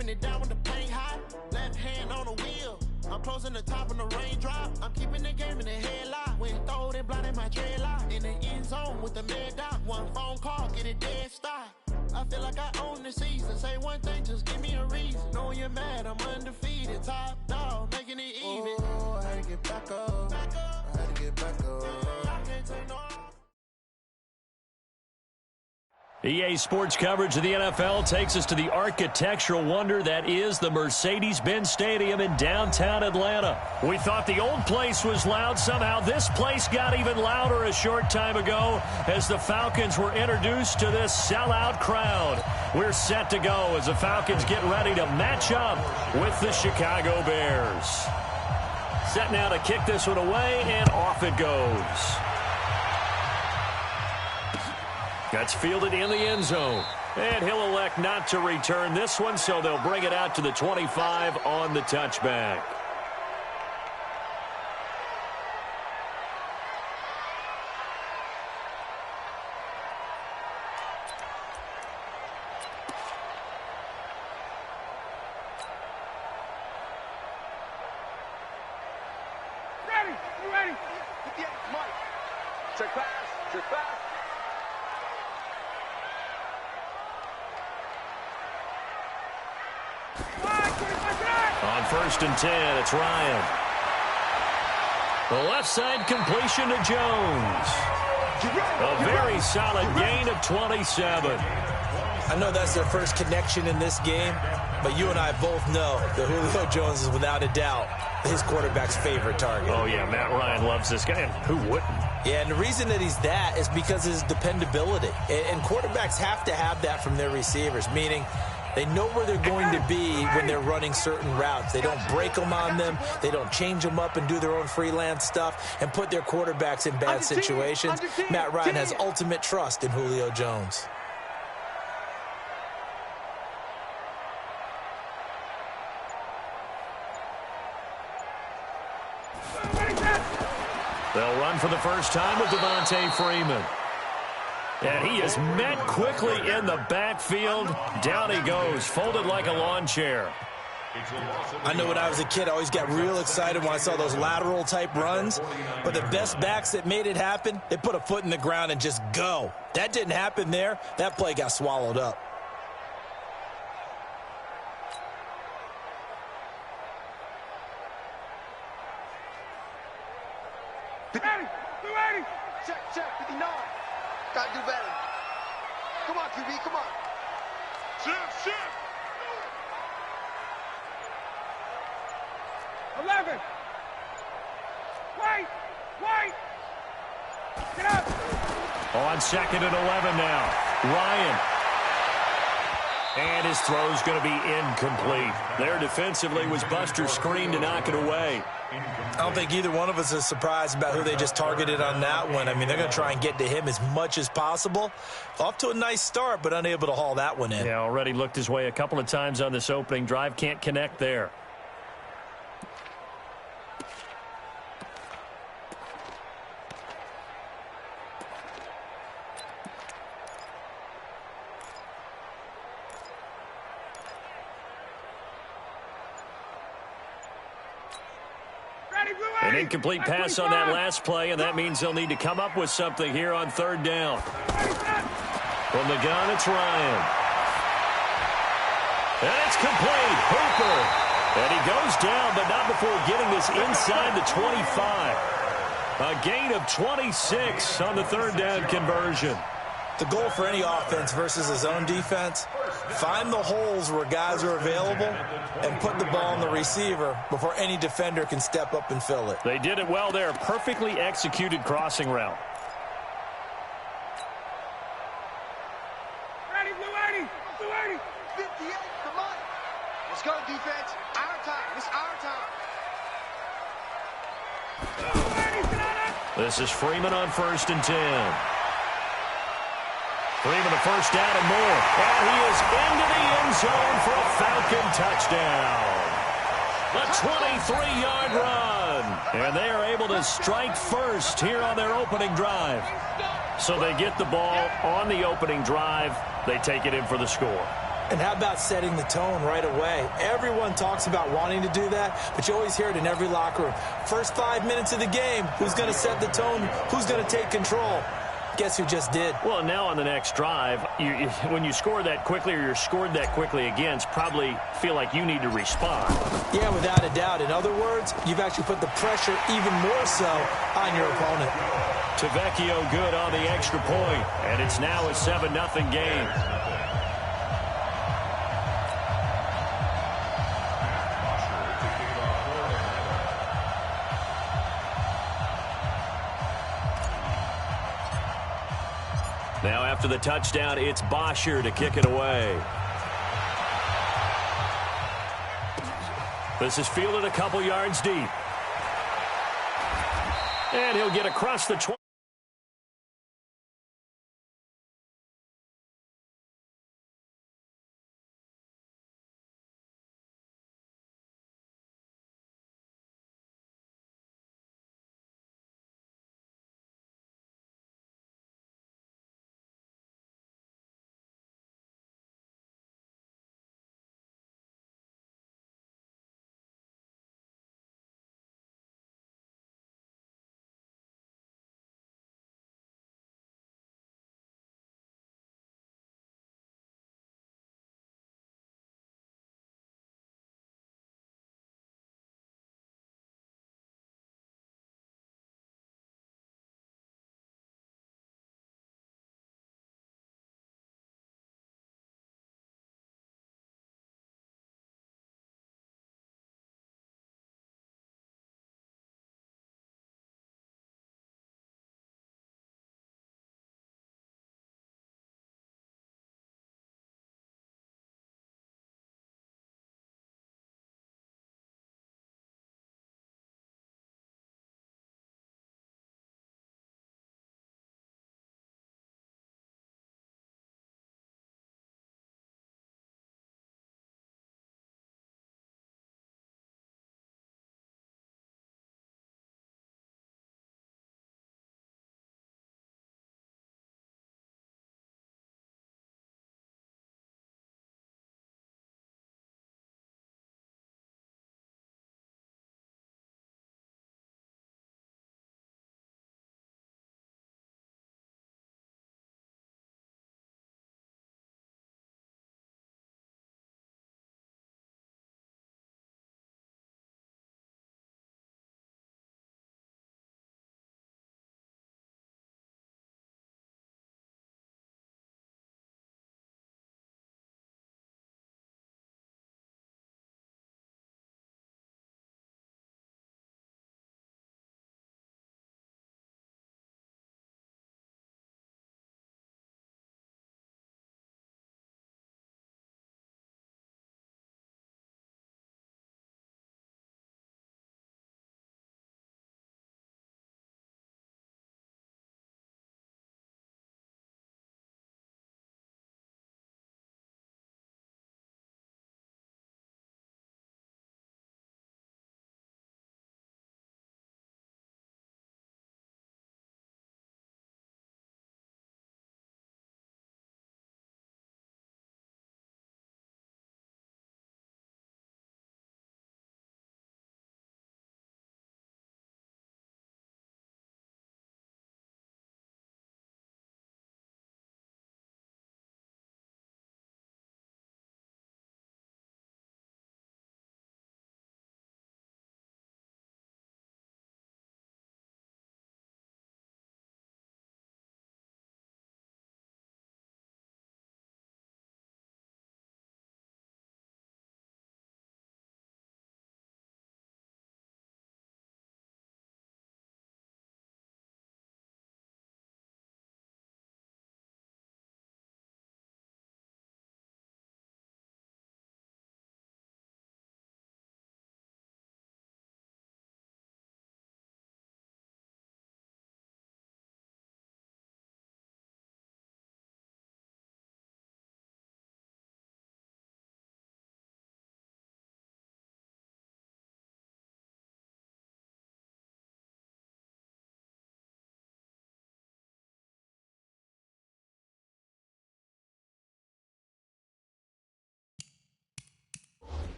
wiping it down when the paint hot. Left hand on the wheel. I'm closing the top on the raindrop. I'm keeping the game in the headlock. When throwed and blinded my dreadlock. In the end zone with the mad dot. One phone call, get it dead stop. I feel like I own the season. Say one thing, just give me a reason. Know you're mad, I'm undefeated. Top dog, making it even. Oh, I had to get back up. I had to get back up. I can't take no. EA Sports coverage of the NFL takes us to the architectural wonder that is the Mercedes-Benz Stadium in downtown Atlanta. We thought the old place was loud. Somehow this place got even louder a short time ago as the Falcons were introduced to this sellout crowd. We're set to go as the Falcons get ready to match up with the Chicago Bears. Set now to kick this one away, and off it goes. That's fielded in the end zone. And he'll elect not to return this one, so they'll bring it out to the 25 on the touchback. Ready, you ready? Yeah, Mike. Check pass, check pass. On 1st and 10, it's Ryan. The left side completion to Jones. A very solid gain of 27. I know that's their first connection in this game, but you and I both know that Julio Jones is without a doubt his quarterback's favorite target. Oh, yeah, Matt Ryan loves this guy, and who wouldn't? Yeah, and the reason that he's that is because of his dependability. And quarterbacks have to have that from their receivers, meaning they know where they're going to be when they're running certain routes. They don't break them on them. They don't change them up and do their own freelance stuff and put their quarterbacks in bad situations. Matt Ryan has ultimate trust in Julio Jones. They'll run for the first time with Devontae Freeman. And he is met quickly in the backfield. Down he goes, folded like a lawn chair. I know when I was a kid, I always got real excited when I saw those lateral type runs. But the best backs that made it happen, they put a foot in the ground and just go. That didn't happen there. That play got swallowed up. Ready. Check, 59. Gotta do better. Come on, QB, come on. Shift. 11. Wait. Get up. On 2nd and 11 now. Ryan. And his throw's going to be incomplete. There defensively was Buster's screen to knock it away. I don't think either one of us is surprised about who they just targeted on that one. I mean, they're going to try and get to him as much as possible. Off to a nice start, but unable to haul that one in. Yeah, already looked his way a couple of times on this opening drive. Can't connect there. An incomplete pass on that last play, and that means they'll need to come up with something here on 3rd down. From the gun, it's Ryan. And it's complete. Hooper. And he goes down, but not before getting this inside the 25. A gain of 26 on the 3rd down conversion. The goal for any offense versus his own defense, find the holes where guys are available and put the ball on the receiver before any defender can step up and fill it. They did it well there. Perfectly executed crossing route. Ready, Blue 80. 58, come on. Let's go, defense. Our time. It's our time. This is Freeman on 1st and 10. Freeman, the first down and more. And he is into the end zone for a Falcon touchdown. The 23-yard run. And they are able to strike first here on their opening drive. So they get the ball on the opening drive. They take it in for the score. And how about setting the tone right away? Everyone talks about wanting to do that, but you always hear it in every locker room. First 5 minutes of the game, who's going to set the tone? Who's going to take control? Guess who just did? Well, now on the next drive, when you score that quickly or you're scored that quickly against, probably feel like you need to respond. Yeah, without a doubt. In other words, you've actually put the pressure even more so on your opponent. Tavecchio good on the extra point, and it's now a 7-0 game. Now after the touchdown, it's Bosher to kick it away. This is fielded a couple yards deep. And he'll get across the 20.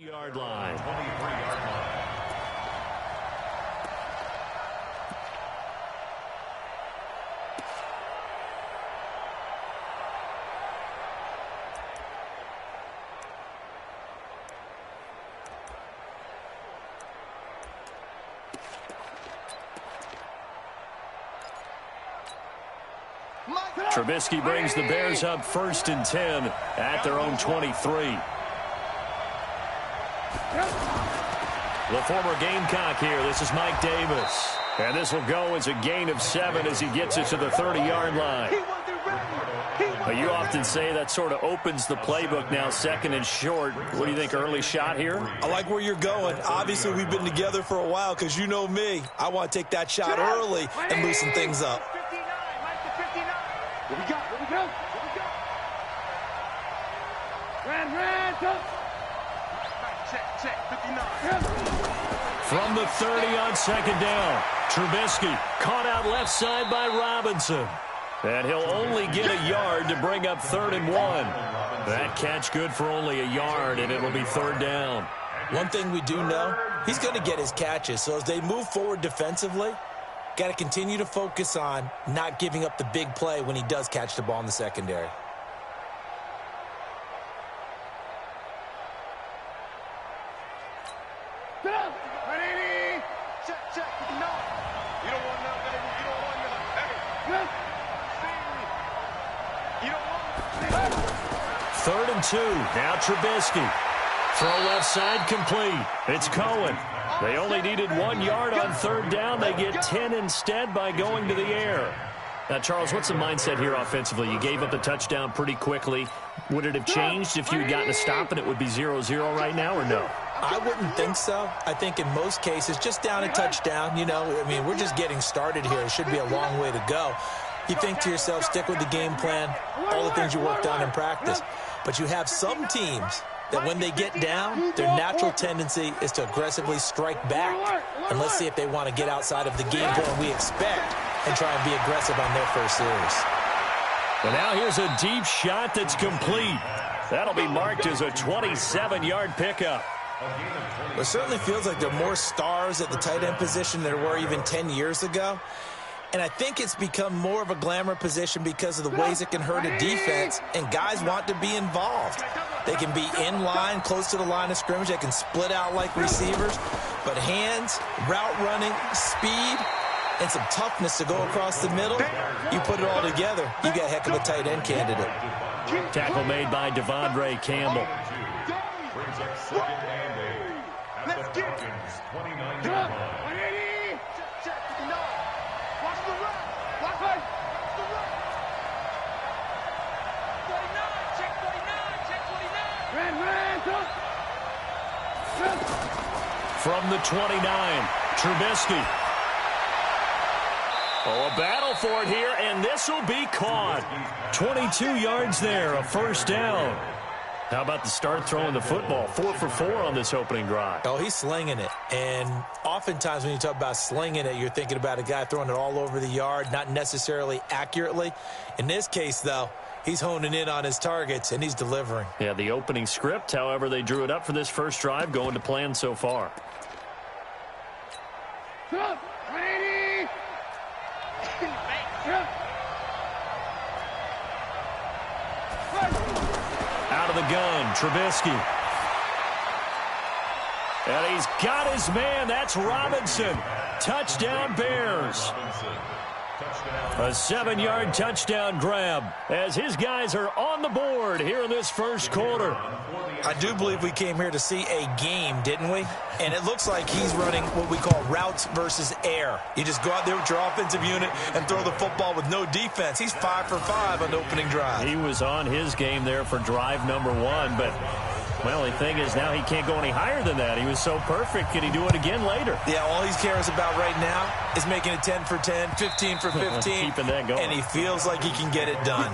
Yard line. Trubisky brings the Bears up 1st and 10 at their own 23. The former Gamecock here. This is Mike Davis. And this will go as a gain of 7 as he gets it to the 30-yard line. You often say that sort of opens the playbook now, 2nd and short. What do you think, early shot here? I like where you're going. Obviously, we've been together for a while because you know me. I want to take that shot early and loosen things up. Here we go. Here we go. Here we go. Red, go. Check. 59. From the 30 on 2nd down, Trubisky caught out left side by Robinson. And he'll only get a yard to bring up 3rd and 1. That catch good for only a yard, and it'll be 3rd down. One thing we do know, he's going to get his catches. So as they move forward defensively, got to continue to focus on not giving up the big play when he does catch the ball in the secondary. Check. No. You don't want none, baby. You don't want none. Hey. You don't want none. 3rd and 2. Now Trubisky. Throw left side complete. It's Cohen. They only needed 1 yard on 3rd down. They get 10 instead by going to the air. Now, Charles, what's the mindset here offensively? You gave up the touchdown pretty quickly. Would it have changed if you had gotten a stop and it would be 0-0 right now, or no? I wouldn't think so. I think in most cases, just down a touchdown, you know, I mean, we're just getting started here. It should be a long way to go. You think to yourself, stick with the game plan, all the things you worked on in practice. But you have some teams that when they get down, their natural tendency is to aggressively strike back. And let's see if they want to get outside of the game plan we expect and try and be aggressive on their first series. And now here's a deep shot that's complete. That'll be marked as a 27-yard pickup. It certainly feels like there are more stars at the tight end position than there were even 10 years ago. And I think it's become more of a glamour position because of the ways it can hurt a defense, and guys want to be involved. They can be in line, close to the line of scrimmage. They can split out like receivers. But hands, route running, speed, and some toughness to go across the middle, you put it all together, you got a heck of a tight end candidate. Tackle made by Devondre Campbell. Let's get it. 180. Check. Watch the run. Watch the run. 49. Check 49. Check 49. From the 29, Trubisky. Oh, a battle for it here, and this will be caught. 22 yards there, a 1st down. How about the start throwing the football? 4 for 4 on this opening drive. Oh, he's slinging it. And oftentimes when you talk about slinging it, you're thinking about a guy throwing it all over the yard, not necessarily accurately. In this case, though, he's honing in on his targets, and he's delivering. Yeah, the opening script, however, they drew it up for this first drive, going to plan so far. 180. Out of the gun, Trubisky. And he's got his man. That's Robinson. Touchdown, Bears. A 7-yard touchdown grab as his guys are on the board here in this first quarter. I do believe we came here to see a game, didn't we? And it looks like he's running what we call routes versus air. You just go out there with your offensive unit and throw the football with no defense. He's 5 for 5 on the opening drive. He was on his game there for drive number 1, but, well, the thing is now he can't go any higher than that. He was so perfect. Can he do it again later? Yeah, all he cares about right now is making it 10 for 10, 15 for 15. Keeping that going. And he feels like he can get it done.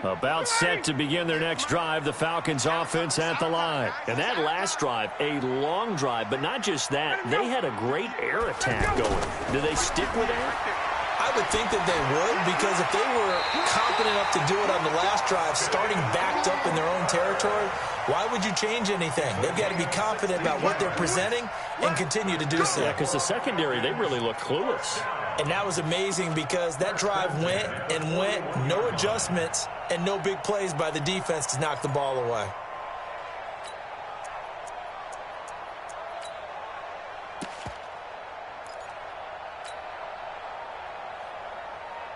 About set to begin their next drive, the Falcons offense at the line. And that last drive, a long drive, but not just that. They had a great air attack going. Do they stick with that? I would think that they would, because if they were confident enough to do it on the last drive, starting backed up in their own territory, why would you change anything? They've got to be confident about what they're presenting and continue to do so. Yeah, because the secondary, they really look clueless. And that was amazing because that drive went and went, no adjustments, and no big plays by the defense to knock the ball away.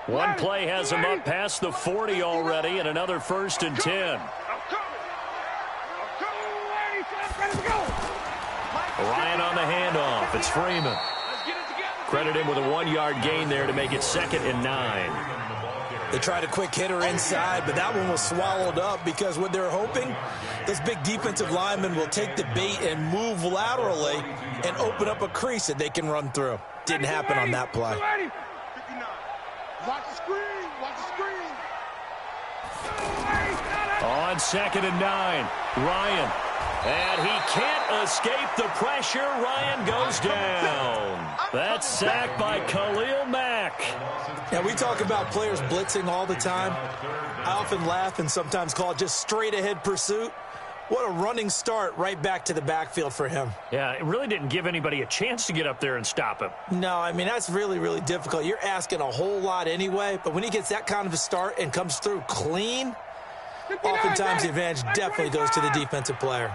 One play has him up past the 40 already, and another 1st and 10. Ryan on the handoff. It's Freeman. Credit him with a 1-yard gain there to make it 2nd and 9. They tried a quick hitter inside, but that one was swallowed up because what they're hoping, this big defensive lineman will take the bait and move laterally and open up a crease that they can run through. Didn't happen on that play. Watch the screen. Watch the screen. On 2nd and 9, Ryan. And he can't escape the pressure. Ryan goes down. That's sacked by Khalil Mack. Now, we talk about players blitzing all the time. I often laugh and sometimes call it just straight-ahead pursuit. What a running start right back to the backfield for him. Yeah, it really didn't give anybody a chance to get up there and stop him. No, I mean, that's really, really difficult. You're asking a whole lot anyway, but when he gets that kind of a start and comes through clean, oftentimes the advantage definitely goes to the defensive player.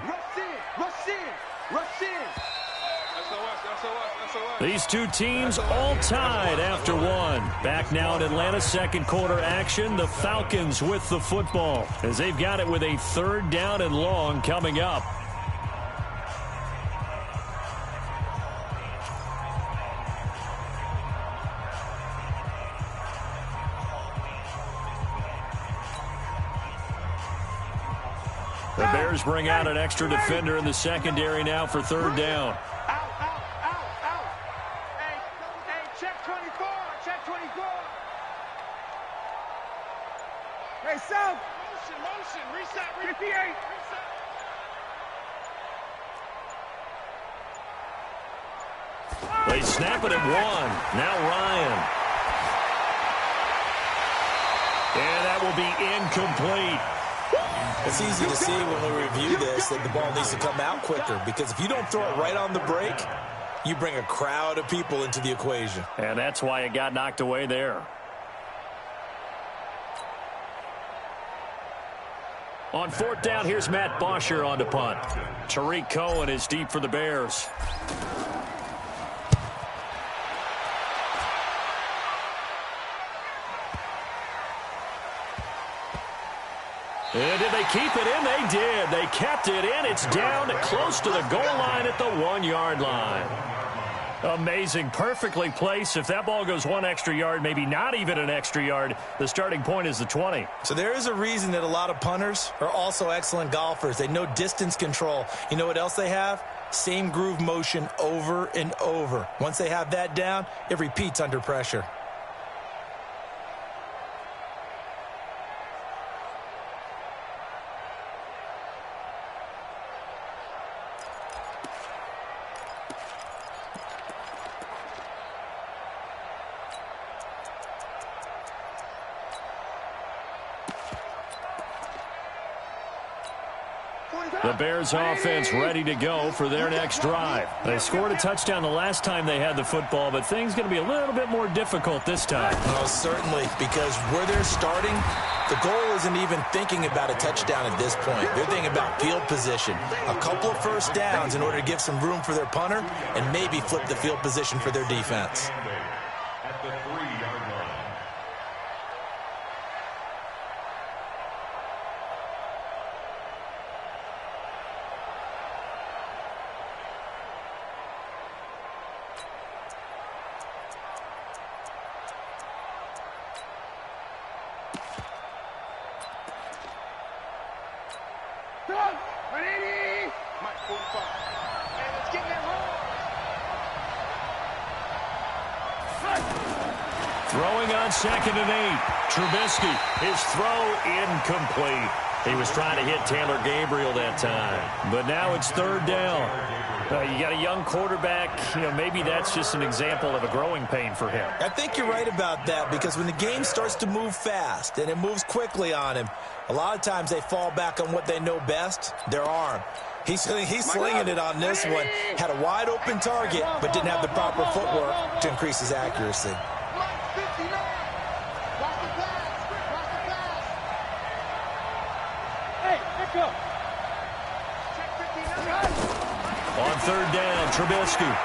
These two teams all tied after one. Back now in Atlanta, 2nd quarter action. The Falcons with the football as they've got it with a 3rd down and long coming up. The Bears bring out an extra defender in the secondary now for 3rd down. Hey, South. Motion. Reset. 58. They snap it at 1. Now Ryan. And that will be incomplete. It's easy to see when we review this that the ball needs to come out quicker, because if you don't throw it right on the break, you bring a crowd of people into the equation. And that's why it got knocked away there. On 4th down, here's Matt Bosher on to punt. Tariq Cohen is deep for the Bears. And did they keep it in? They did. They kept it in. It's down close to the goal line at the 1-yard line. Amazing. Perfectly placed. If that ball goes 1 extra yard, maybe not even an extra yard, the starting point is the 20. So there is a reason that a lot of punters are also excellent golfers. They know distance control. You know what else they have? Same groove motion over and over. Once they have that down, it repeats under pressure. The Bears offense ready to go for their next drive. They scored a touchdown the last time they had the football, but things going to be a little bit more difficult this time. Oh, certainly, because where they're starting, the goal isn't even thinking about a touchdown at this point. They're thinking about field position. A couple of 1st downs in order to give some room for their punter and maybe flip the field position for their defense. At the 3-yard line. Throwing on 2nd and 8. Trubisky, his throw incomplete. He was trying to hit Taylor Gabriel that time. But now it's 3rd down. You got a young quarterback. Maybe that's just an example of a growing pain for him. I think you're right about that, because when the game starts to move fast and it moves quickly on him, a lot of times they fall back on what they know best, their arm. He's slinging it on this one. Had a wide open target, but didn't have the proper footwork to increase his accuracy. On 3rd down, Trubisky.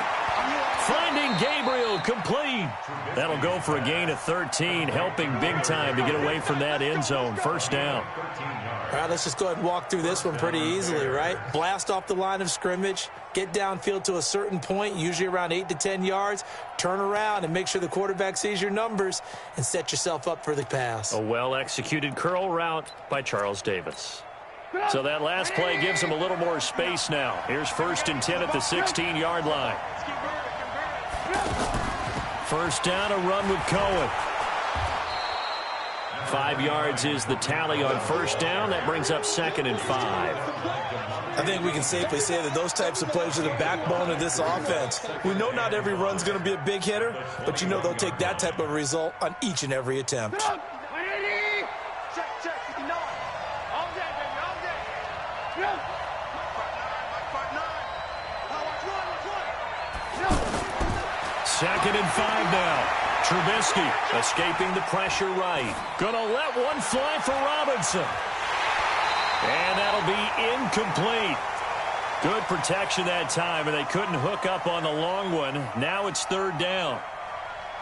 Finding Gabriel, complete. That'll go for a gain of 13, helping big time to get away from that end zone. 1st down. All right, let's just go ahead and walk through this one pretty easily, right? Blast off the line of scrimmage, get downfield to a certain point, usually around 8 to 10 yards, turn around and make sure the quarterback sees your numbers and set yourself up for the pass. A well-executed curl route by Charles Davis. So that last play gives him a little more space now. Here's 1st and 10 at the 16-yard line. 1st down, a run with Cohen. 5 yards is the tally on 1st down. That brings up 2nd and 5. I think we can safely say that those types of plays are the backbone of this offense. We know not every run's going to be a big hitter, but they'll take that type of result on each and every attempt. Second and 5 now. Trubisky escaping the pressure right. Gonna let one fly for Robinson. And that'll be incomplete. Good protection that time, and they couldn't hook up on the long one. Now it's 3rd down.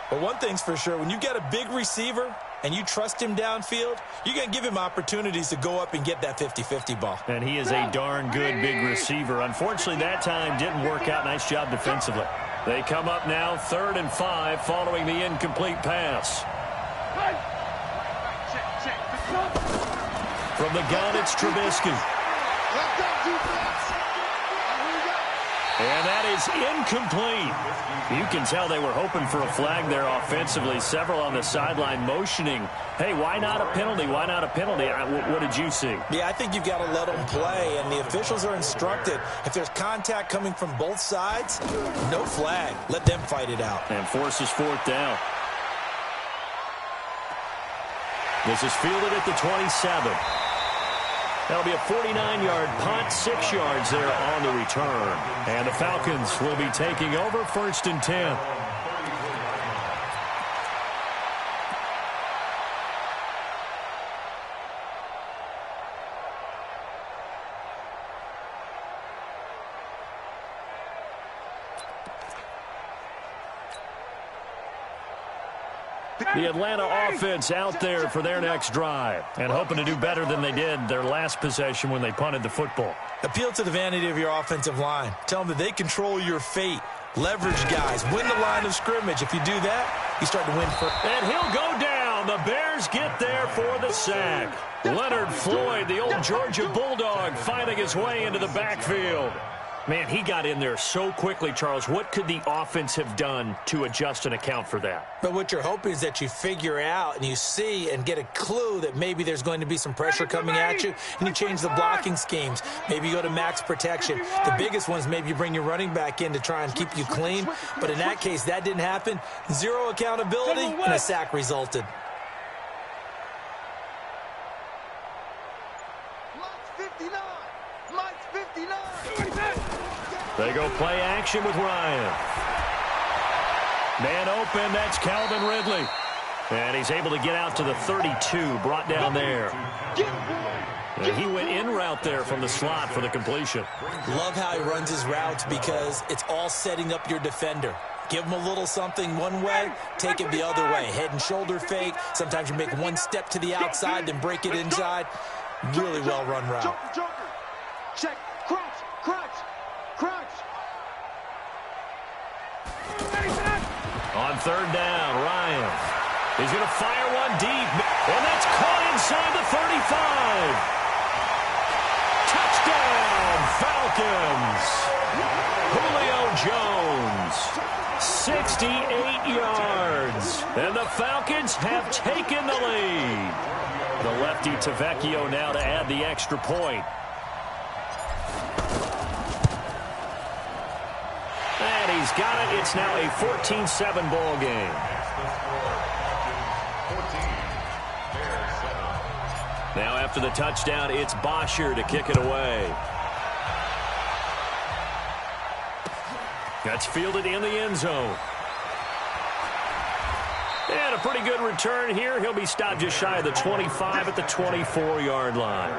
But one thing's for sure, when you get a big receiver and you trust him downfield, you're going to give him opportunities to go up and get that 50-50 ball. And he is a darn good big receiver. Unfortunately, that time didn't work out. Nice job defensively. They come up now 3rd and 5 following the incomplete pass. From the gun, it's Trubisky. And that is incomplete. You can tell they were hoping for a flag there offensively. Several on the sideline motioning, hey, why not a penalty? Why not a penalty? What did you see? Yeah, I think you've got to let them play, and the officials are instructed. If there's contact coming from both sides, no flag. Let them fight it out. And forces 4th down. This is fielded at the 27. That'll be a 49-yard punt, 6 yards there on the return. And the Falcons will be taking over 1st and 10. The Atlanta offense out there for their next drive and hoping to do better than they did their last possession when they punted the football. Appeal to the vanity of your offensive line. Tell them that they control your fate. Leverage guys. Win the line of scrimmage. If you do that, you start to win first. And he'll go down. The Bears get there for the sack. Leonard Floyd, the old Georgia Bulldog, finding his way into the backfield. Man, he got in there so quickly, Charles. What could the offense have done to adjust and account for that? But what you're hoping is that you figure out and you see and get a clue that maybe there's going to be some pressure coming at you, and you change the blocking schemes. Maybe you go to max protection. The biggest ones, maybe you bring your running back in to try and keep you clean. But in that case, that didn't happen. Zero accountability, and a sack resulted. They go play action with Ryan. Man open, that's Calvin Ridley. And he's able to get out to the 32, brought down there. And he went in route there from the slot for the completion. Love how he runs his routes because it's all setting up your defender. Give him a little something one way, take it the other way. Head and shoulder fake. Sometimes you make one step to the outside, then break it inside. Really well-run route. Check, crunch, crunch, crunch. On 3rd down, Ryan. He's going to fire one deep. And that's caught inside the 35. Touchdown, Falcons. Julio Jones. 68 yards. And the Falcons have taken the lead. The lefty Tavecchio now to add the extra point. And he's got it. It's now a 14-7 ball game. Now after the touchdown, it's Bosher to kick it away. That's fielded in the end zone. And a pretty good return here. He'll be stopped just shy of the 25 at the 24-yard line.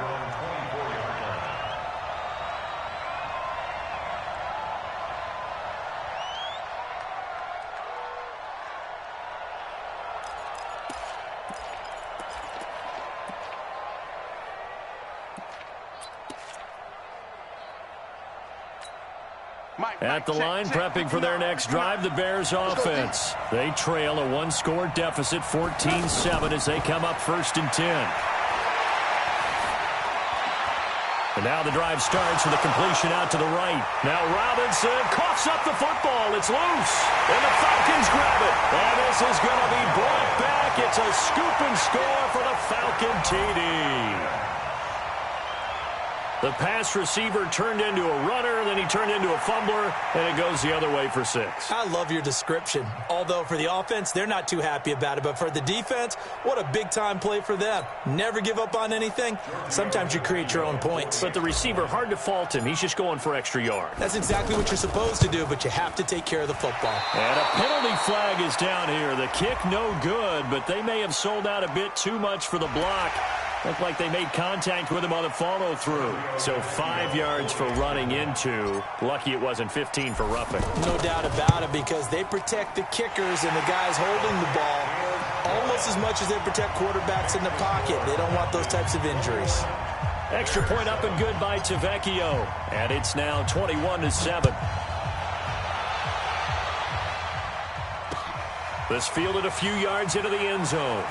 At the line, prepping for their next drive, the Bears offense. They trail a one-score deficit, 14-7, as they come up 1st and 10. And now the drive starts with a completion out to the right. Now Robinson coughs up the football. It's loose. And the Falcons grab it. And this is going to be brought back. It's a scoop and score for the Falcon TD. The pass receiver turned into a runner, then he turned into a fumbler, and it goes the other way for 6. I love your description. Although for the offense, they're not too happy about it. But for the defense, what a big-time play for them. Never give up on anything. Sometimes you create your own points. But the receiver, hard to fault him. He's just going for extra yards. That's exactly what you're supposed to do, but you have to take care of the football. And a penalty flag is down here. The kick no good, but they may have sold out a bit too much for the block. Looked like they made contact with him on the follow-through. So 5 yards for running into. Lucky it wasn't 15 for roughing. No doubt about it, because they protect the kickers and the guys holding the ball almost as much as they protect quarterbacks in the pocket. They don't want those types of injuries. Extra point up and good by Tavecchio. And it's now 21-7. This fielded a few yards into the end zone.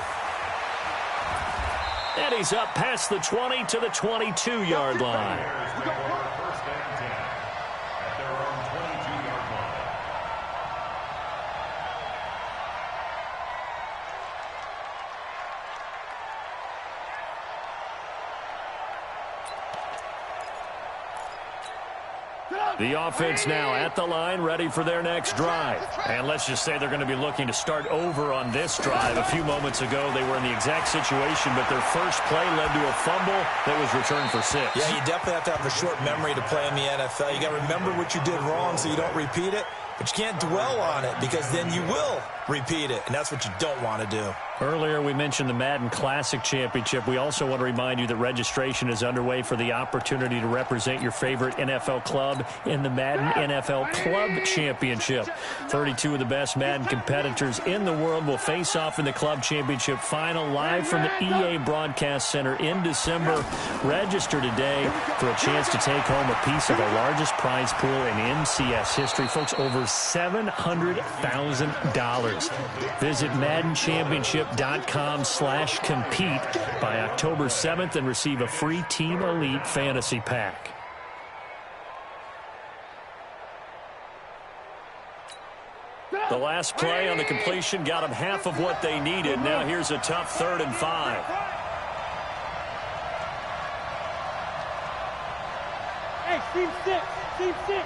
And he's up past the 20 to the 22-yard line. First and 10 at their own 22-yard line. The offense now at the line, ready for their next drive. And let's just say they're going to be looking to start over on this drive. A few moments ago, they were in the exact situation, but their first play led to a fumble that was returned for 6. Yeah, you definitely have to have a short memory to play in the NFL. You got to remember what you did wrong so you don't repeat it. But you can't dwell on it, because then you will repeat it, and that's what you don't want to do. Earlier, we mentioned the Madden Classic Championship. We also want to remind you that registration is underway for the opportunity to represent your favorite NFL club in the Madden NFL Club Championship. 32 of the best Madden competitors in the world will face off in the Club Championship final live from the EA Broadcast Center in December. Register today for a chance to take home a piece of the largest prize pool in MCS history. Folks, over $700,000. Visit MaddenChampionship.com/compete by October 7th and receive a free Team Elite Fantasy Pack. The last play on the completion got them half of what they needed. Now here's a tough 3rd and 5. Hey, team 6. Team 6.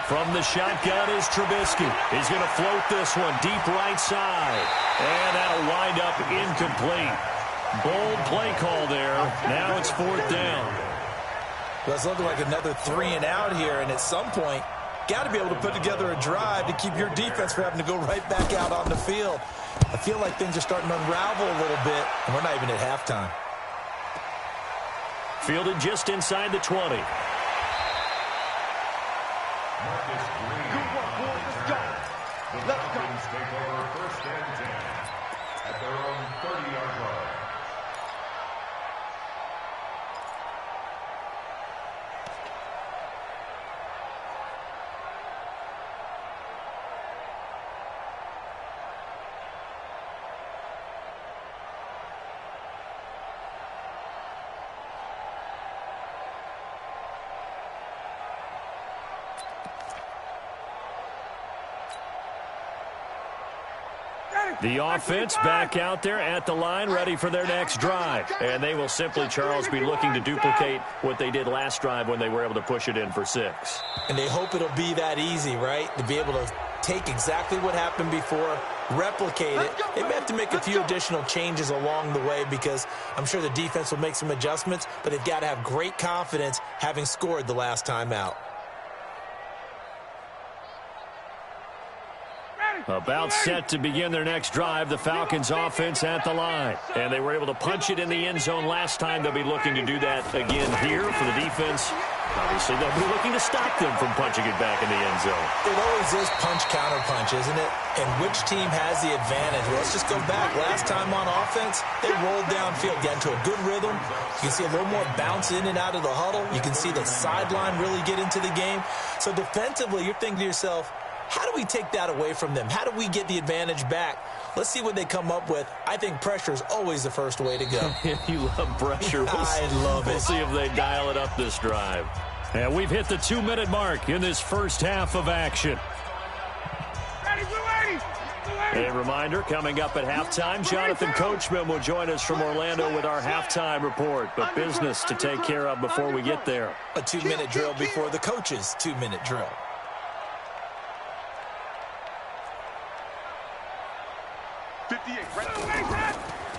From the shotgun is Trubisky. He's going to float this one deep right side. And that'll wind up incomplete. Bold play call there. Now it's 4th down. Well, it's looking like another 3 and out here, and at some point, got to be able to put together a drive to keep your defense from having to go right back out on the field. I feel like things are starting to unravel a little bit, and we're not even at halftime. Fielded just inside the 20. The Falcons take over 1st and 10 at their own 30-yard line. The offense back out there at the line, ready for their next drive. And they will simply, Charles, be looking to duplicate what they did last drive when they were able to push it in for 6. And they hope it'll be that easy, right? To be able to take exactly what happened before, replicate it. They may have to make a few additional changes along the way because I'm sure the defense will make some adjustments, but they've got to have great confidence having scored the last time out. About set to begin their next drive, the Falcons offense at the line. And they were able to punch it in the end zone last time. They'll be looking to do that again here for the defense. Obviously, they'll be looking to stop them from punching it back in the end zone. It always is punch-counter-punch, isn't it? And which team has the advantage? Well, let's just go back. Last time on offense, they rolled downfield, got into a good rhythm. You can see a little more bounce in and out of the huddle. You can see the sideline really get into the game. So defensively, you're thinking to yourself, how do we take that away from them? How do we get the advantage back? Let's see what they come up with. I think pressure is always the first way to go. You love pressure. I love it. We'll see if they dial it up this drive. And we've hit the 2-minute mark in this first half of action. A reminder, coming up at halftime, Jonathan Coachman will join us from Orlando with our halftime report. But business to take care of before we get there. A 2-minute drill before the coach's 2-minute drill.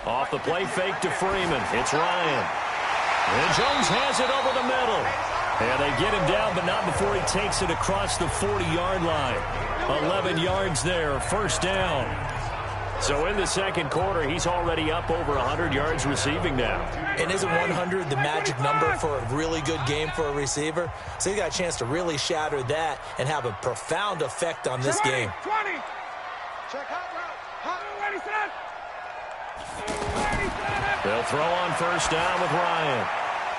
Off the play fake to Freeman. It's Ryan. And Jones has it over the middle. And they get him down, but not before he takes it across the 40-yard line. 11 yards there, first down. So in the second quarter, he's already up over 100 yards receiving now. And isn't 100 the magic number for a really good game for a receiver? So he got a chance to really shatter that and have a profound effect on this game. 20. Check hot route. They'll throw on first down with Ryan.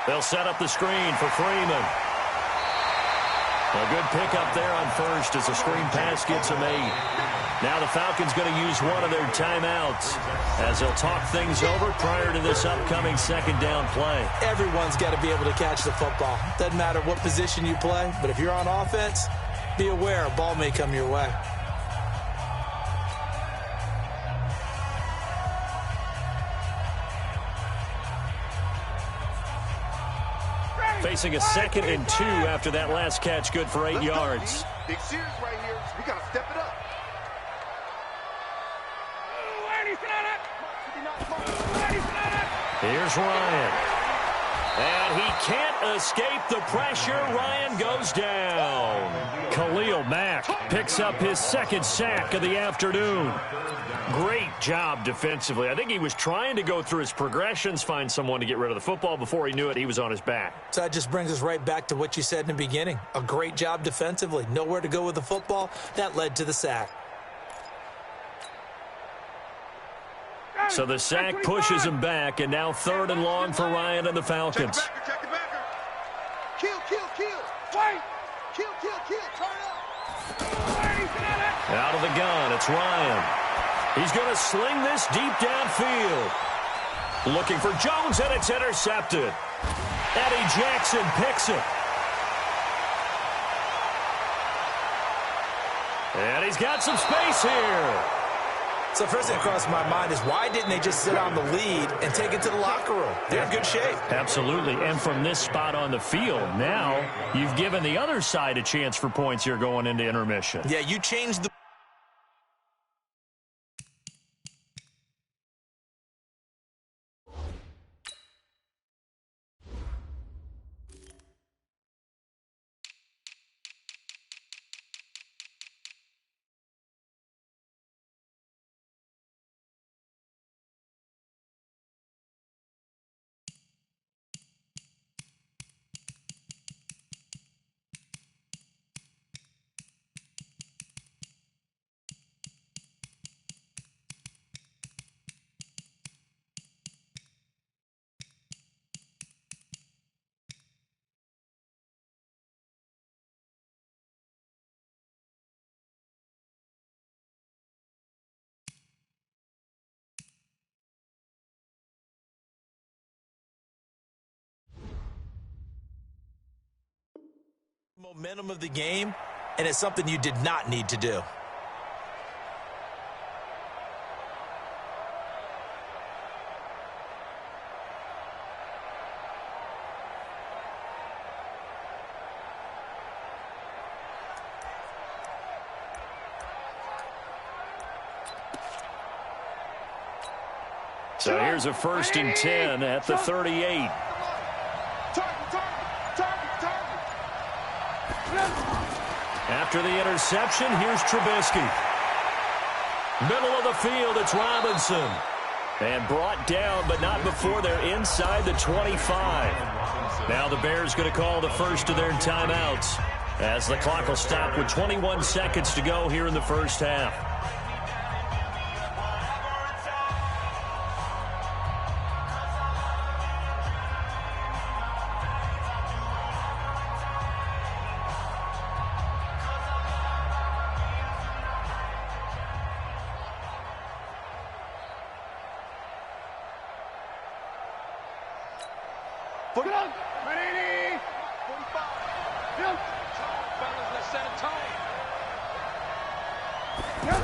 They'll set up the screen for Freeman. A good pickup there on first as the screen pass gets him 8. Now the Falcons going to use one of their timeouts as they'll talk things over prior to this upcoming second down play. Everyone's got to be able to catch the football. Doesn't matter what position you play, but if you're on offense, be aware a ball may come your way. Facing a 2nd and 2 after that last catch, good for 8 yards. Big series right here. We got to step it up. Here's Ryan. And he can't escape the pressure. Ryan goes down. Khalil Mack picks up his 2nd sack of the afternoon. Great job defensively. I think he was trying to go through his progressions, find someone to get rid of the football. Before he knew it, he was on his back. So that just brings us right back to what you said in the beginning. A great job defensively. Nowhere to go with the football. That led to the sack. So the sack pushes him back, and now 3rd and long for Ryan and the Falcons. Check the backer. Kill. Fight. Kill. Turn up. Out of the gun, it's Ryan. He's going to sling this deep downfield. Looking for Jones, and it's intercepted. Eddie Jackson picks it. And he's got some space here. So first thing that crossed my mind is why didn't they just sit on the lead and take it to the locker room? They're in good shape. Absolutely. And from this spot on the field, now you've given the other side a chance for points here going into intermission. Yeah, you changed the momentum of the game, and it's something you did not need to do. So here's a 1st and 10 at the 38. After the interception, here's Trubisky. Middle of the field, it's Robinson. And brought down, but not before they're inside the 25. Now the Bears going to call the first of their timeouts, as the clock will stop with 21 seconds to go here in the first half. Put it on. Ready. 45. Yep. Fellas, let's set a tone. Yep.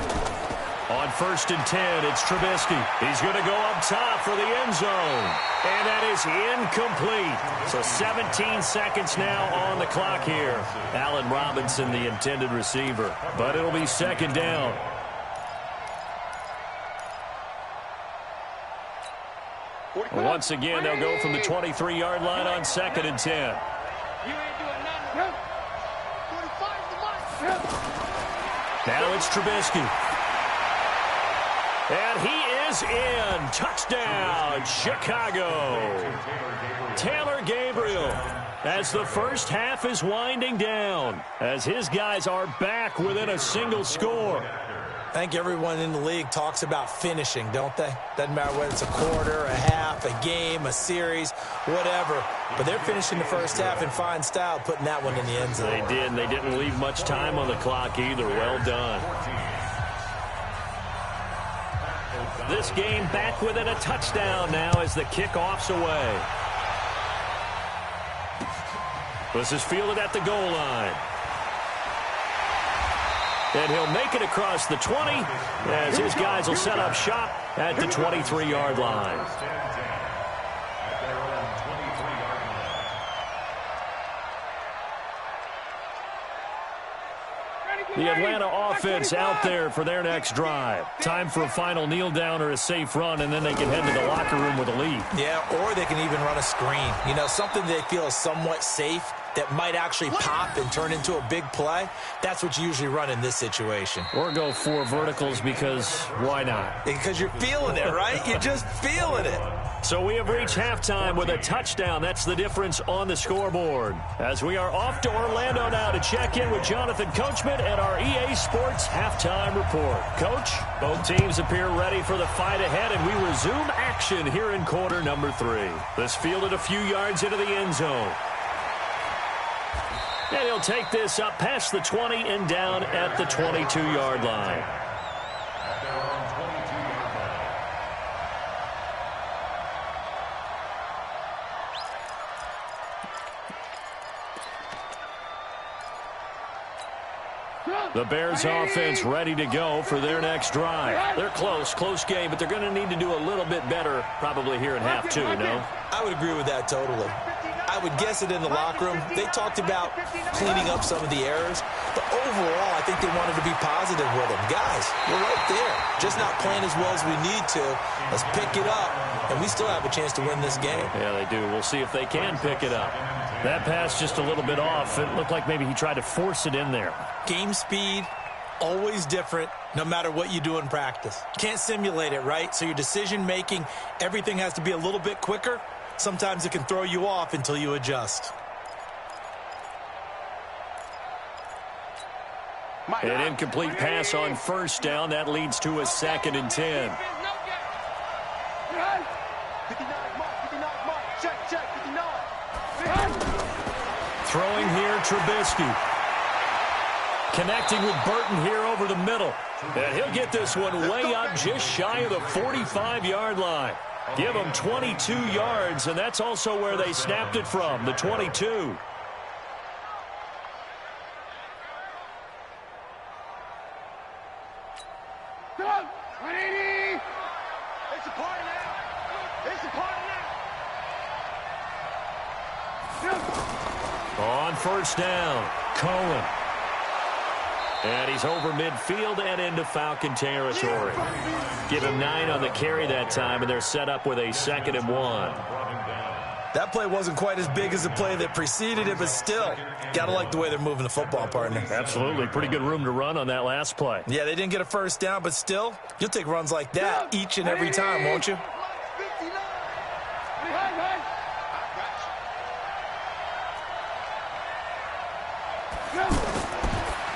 On 1st and 10, it's Trubisky. He's going to go up top for the end zone. And that is incomplete. So 17 seconds now on the clock here. Allen Robinson, the intended receiver. But it'll be 2nd down. Once again, they'll go from the 23-yard line on 2nd and 10. You ain't doing nothing. 45 the mark. Now it's Trubisky. And he is in. Touchdown, Chicago. Taylor Gabriel, as the first half is winding down, as his guys are back within a single score. I think everyone in the league talks about finishing, don't they? Doesn't matter whether it's a quarter, a half, a game, a series, whatever. But they're finishing the first half in fine style, putting that one in the end zone. They did, and they didn't leave much time on the clock either. Well done. This game back within a touchdown now as the kickoff's away. This is fielded at the goal line. And he'll make it across the 20 as his guys will set up shop at the 23-yard line. The Atlanta offense out there for their next drive. Time for a final kneel down or a safe run, and then they can head to the locker room with a lead. Yeah, or they can even run a screen. You know, something they feel is somewhat safe that might actually pop and turn into a big play. That's what you usually run in this situation. Or go 4 verticals because why not? Because you're feeling it, right? You're just feeling it. So we have reached halftime with a touchdown. That's the difference on the scoreboard. As we are off to Orlando now to check in with Jonathan Coachman and our EA Sports halftime report. Coach, both teams appear ready for the fight ahead, and we resume action here in quarter number 3. This fielded a few yards into the end zone. And he'll take this up past the 20 and down at the 22-yard line. The Bears offense ready to go for their next drive. They're close game, but they're going to need to do a little bit better probably here in half 2, no? I would agree with that totally. I would guess it in the locker room. They talked about cleaning up some of the errors, but overall, I think they wanted to be positive with them. Guys, we're right there. Just not playing as well as we need to. Let's pick it up, and we still have a chance to win this game. Yeah, they do. We'll see if they can pick it up. That pass just a little bit off. It looked like maybe he tried to force it in there. Game speed, always different, no matter what you do in practice. Can't simulate it, right? So your decision-making, everything has to be a little bit quicker. Sometimes it can throw you off until you adjust. An incomplete pass on first down. That leads to a 2nd and 10. Throwing here, Trubisky. Connecting with Burton here over the middle. And he'll get this one way up just shy of the 45-yard line. Give them 22 yards, and that's also where they snapped it from, the 22. On first down, Cohen. And he's over midfield and into Falcon territory. Give him 9 on the carry that time, and they're set up with a 2nd and 1. That play wasn't quite as big as the play that preceded it, but still, got to like the way they're moving the football, partner. Absolutely. Pretty good room to run on that last play. Yeah, they didn't get a first down, but still, you'll take runs like that each and every time, won't you?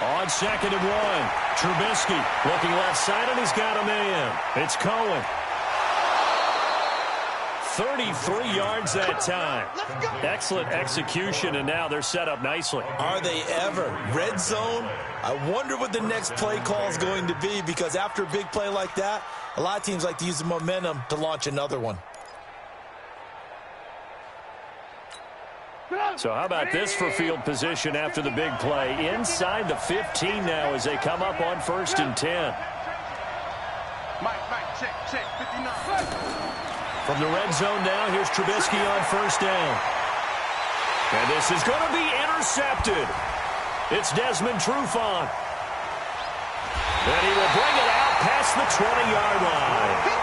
On 2nd and 1, Trubisky looking left side, and he's got a man. It's Cohen. 33 yards that time. Excellent execution, and now they're set up nicely. Are they ever? Red zone? I wonder what the next play call is going to be, because after a big play like that, a lot of teams like to use the momentum to launch another one. So how about this for field position after the big play? Inside the 15 now as they come up on 1st and 10. Mike, check, 59. From the red zone now, here's Trubisky on 1st down. And this is going to be intercepted. It's Desmond Trufant. And he will bring it out past the 20-yard line.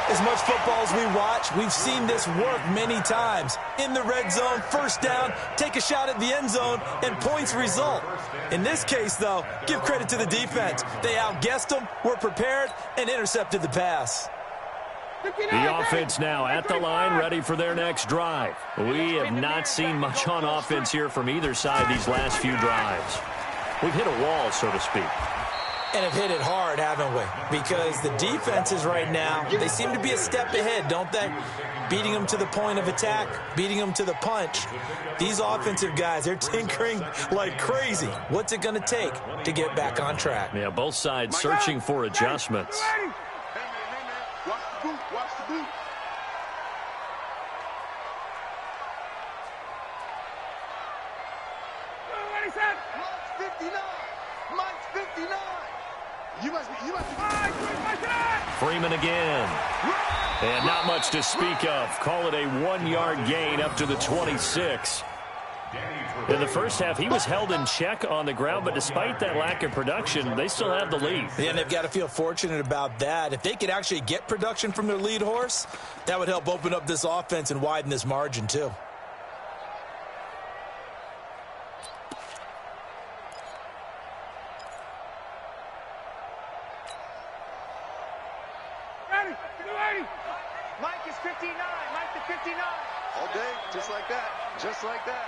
As much football as we watch, we've seen this work many times. In the red zone, 1st down, take a shot at the end zone, and points result. In this case, though, give credit to the defense. They outguessed them, were prepared, and intercepted the pass. The offense now at the line, ready for their next drive. We have not seen much on offense here from either side these last few drives. We've hit a wall, so to speak. And have hit it hard, haven't we? Because the defenses right now, they seem to be a step ahead, don't they? Beating them to the point of attack, beating them to the punch. These offensive guys, they're tinkering like crazy. What's it going to take to get back on track? Yeah, both sides searching for adjustments. Hey, man, watch the boot, watch the boot. Mike's 59. Mike's 59. You must be. Freeman again. And not much to speak of. Call it a 1-yard gain up to the 26. In the first half, he was held in check on the ground, but despite that lack of production, they still have the lead. Yeah, and they've got to feel fortunate about that. If they could actually get production from their lead horse, that would help open up this offense and widen this margin, too. Mike is 59. Mike the 59. All day, just like that. Just like that.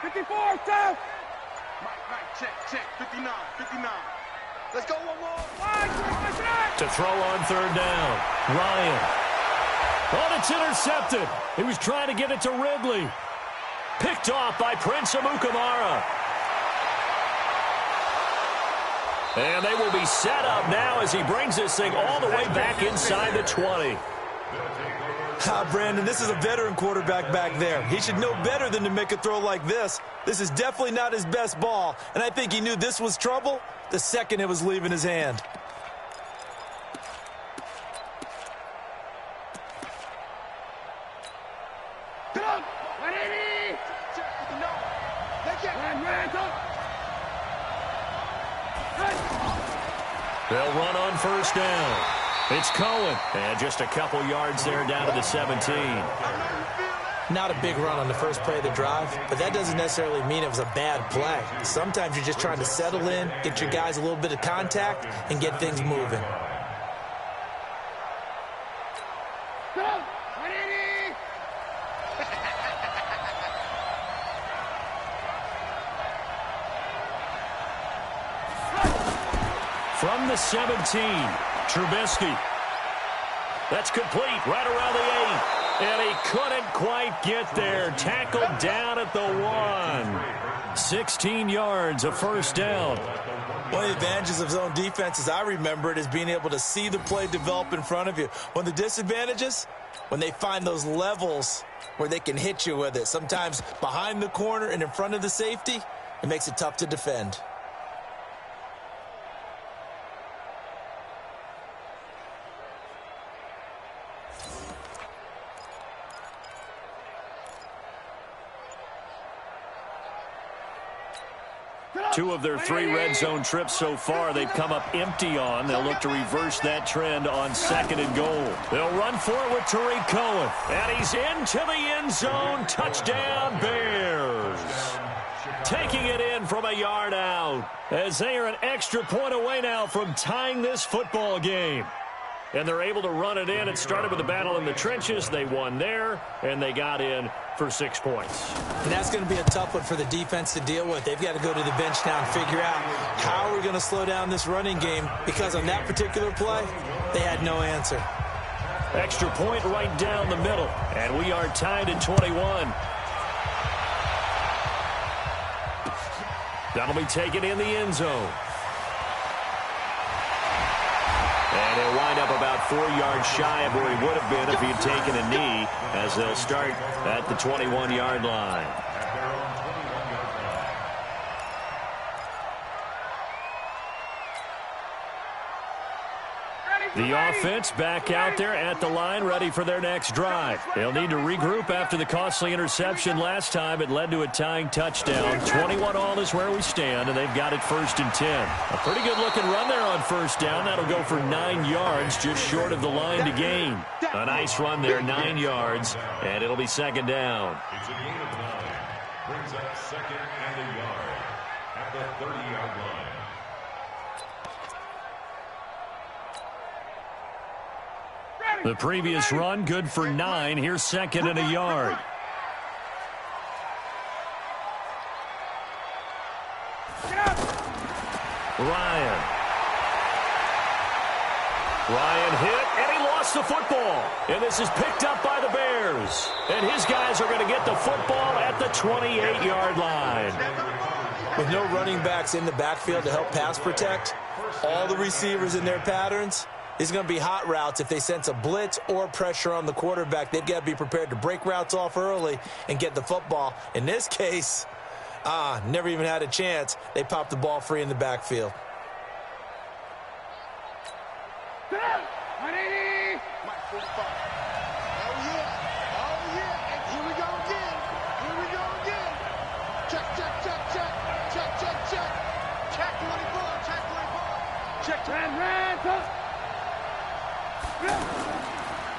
54, South. Mike, check. 59. Let's go one more. To throw on 3rd down. Ryan. Oh, it's intercepted. He was trying to get it to Ridley. Picked off by Prince Amukamara. And they will be set up now as he brings this thing all the way back inside the 20. Brandon, this is a veteran quarterback back there. He should know better than to make a throw like this. This is definitely not his best ball, and I think he knew this was trouble the second it was leaving his hand. They'll run on 1st down. It's Cohen. And just a couple yards there down to the 17. Not a big run on the first play of the drive, but that doesn't necessarily mean it was a bad play. Sometimes you're just trying to settle in, get your guys a little bit of contact, and get things moving. From the 17, Trubisky. That's complete right around the 8. And he couldn't quite get there. Tackled down at the 1. 16 yards, a 1st down. One of the advantages of zone defense, as I remember it, is being able to see the play develop in front of you. One of the disadvantages, when they find those levels where they can hit you with it. Sometimes behind the corner and in front of the safety, it makes it tough to defend. 2 of their 3 red zone trips so far they've come up empty on. They'll look to reverse that trend on 2nd and goal. They'll run for it with Tariq Cohen. And he's into the end zone. Touchdown, Bears. Taking it in from a yard out, as they are an extra point away now from tying this football game. And they're able to run it in. It started with a battle in the trenches. They won there, and they got in for 6 points. And that's going to be a tough one for the defense to deal with. They've got to go to the bench now and figure out how are we going to slow down this running game, because on that particular play, they had no answer. Extra point right down the middle, and we are tied at 21. That'll be taken in the end zone. And he'll wind up about 4 yards shy of where he would have been if he had taken a knee, as they'll start at the 21-yard line. The offense back out there at the line, ready for their next drive. They'll need to regroup after the costly interception last time. It led to a tying touchdown. 21-all is where we stand, and they've got it 1st and 10. A pretty good-looking run there on 1st down. That'll go for 9 yards, just short of the line to gain. A nice run there, 9 yards, and it'll be 2nd down. It's a gain of 9. Brings up 2nd and a yard at the 30-yard line. The previous run, good for 9. Here's 2nd and a yard. Ryan hit, and he lost the football. And this is picked up by the Bears. And his guys are going to get the football at the 28-yard line. With no running backs in the backfield to help pass protect, all the receivers in their patterns, it's going to be hot routes. If they sense a blitz or pressure on the quarterback, they've got to be prepared to break routes off early and get the football. In this case, never even had a chance. They popped the ball free in the backfield.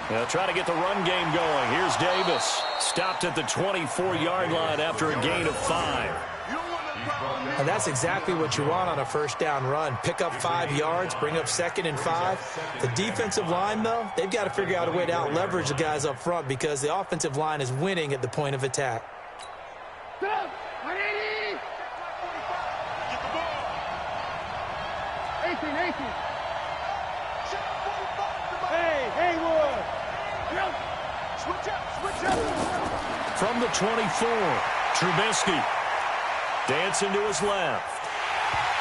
They'll try to get the run game going. Here's Davis. Stopped at the 24-yard line after a gain of 5. And that's exactly what you want on a 1st down run. Pick up 5 yards, bring up 2nd and 5. The defensive line, though, they've got to figure out a way to out-leverage the guys up front, because the offensive line is winning at the point of attack. From the 24, Trubisky. Dancing to his left.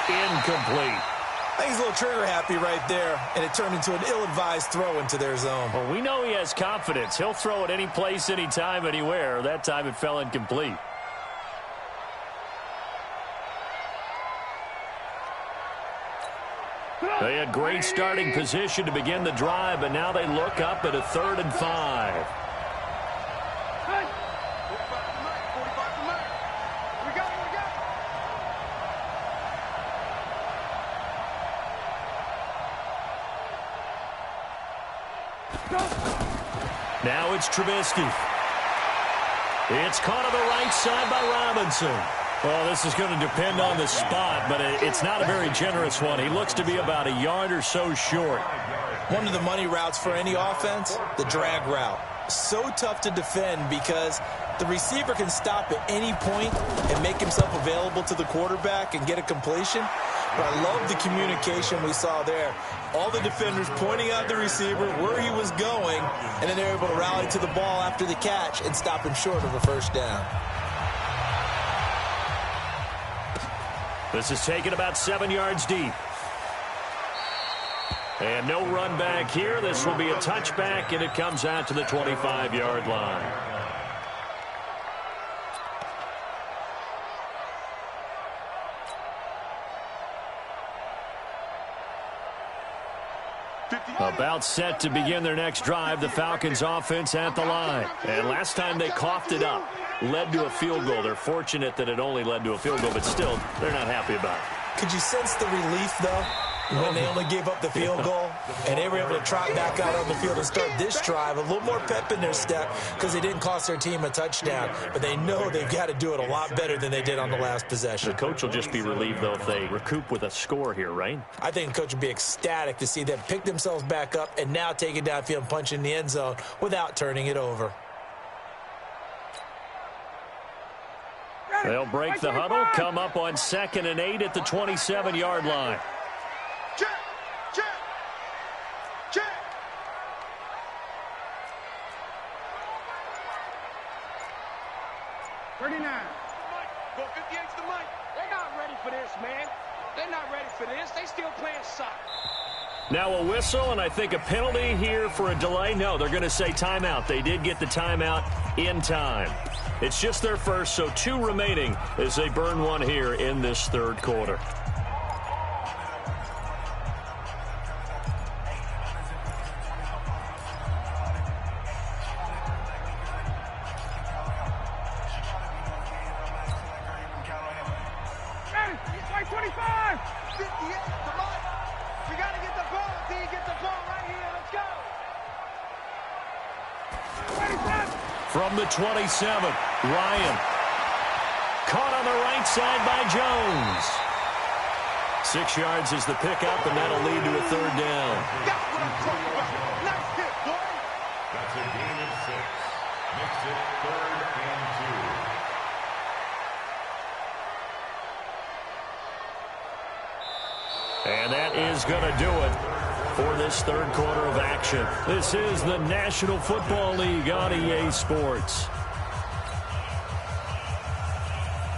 Incomplete. I think he's a little trigger happy right there, and it turned into an ill-advised throw into their zone. Well, we know he has confidence. He'll throw it any place, anytime, anywhere. That time it fell incomplete. They had great starting position to begin the drive, but now they look up at a 3rd and 5. Now it's Trubisky. It's caught on the right side by Robinson. Well, this is going to depend on the spot, but it's not a very generous one. He looks to be about a yard or so short. One of the money routes for any offense, the drag route. So tough to defend because the receiver can stop at any point and make himself available to the quarterback and get a completion. But I love the communication we saw there. All the defenders pointing out the receiver where he was going, and then they're able to rally to the ball after the catch and stop him short of a 1st down. This is taken about 7 yards deep. And no run back here. This will be a touchback, and it comes out to the 25-yard line. About set to begin their next drive, the Falcons offense at the line. And last time they coughed it up, led to a field goal. They're fortunate that it only led to a field goal, but still, they're not happy about it. Could you sense the relief, though, when they only gave up the field goal? And they were able to trot back out on the field and start this drive. A little more pep in their step because they didn't cost their team a touchdown. But they know they've got to do it a lot better than they did on the last possession. The coach will just be relieved, though, if they recoup with a score here, right? I think the coach would be ecstatic to see them pick themselves back up and now take it downfield and punch in the end zone without turning it over. They'll break the huddle, come up on 2nd and 8 at the 27-yard line. Check, check, check. Go 58 58's the mic. They're not ready for this, man. They're not ready for this. They still playing soccer. Now a whistle, and I think a penalty here for a delay. No, they're going to say timeout. They did get the timeout in time. It's just their first, so 2 remaining as they burn 1 here in this third quarter. Hey, 25! 58, come on. We got to get the ball, D. Get the ball right here. Let's go. 27! From the 27, Ryan. Caught on the right side by Jones. 6 yards is the pickup, and that'll lead to a third down. That's what I'm talking about. Nice hit, boy. That's a gain of 6. Makes it 3rd and 2. And that is going to do it for this third quarter of action. This is the National Football League on EA Sports.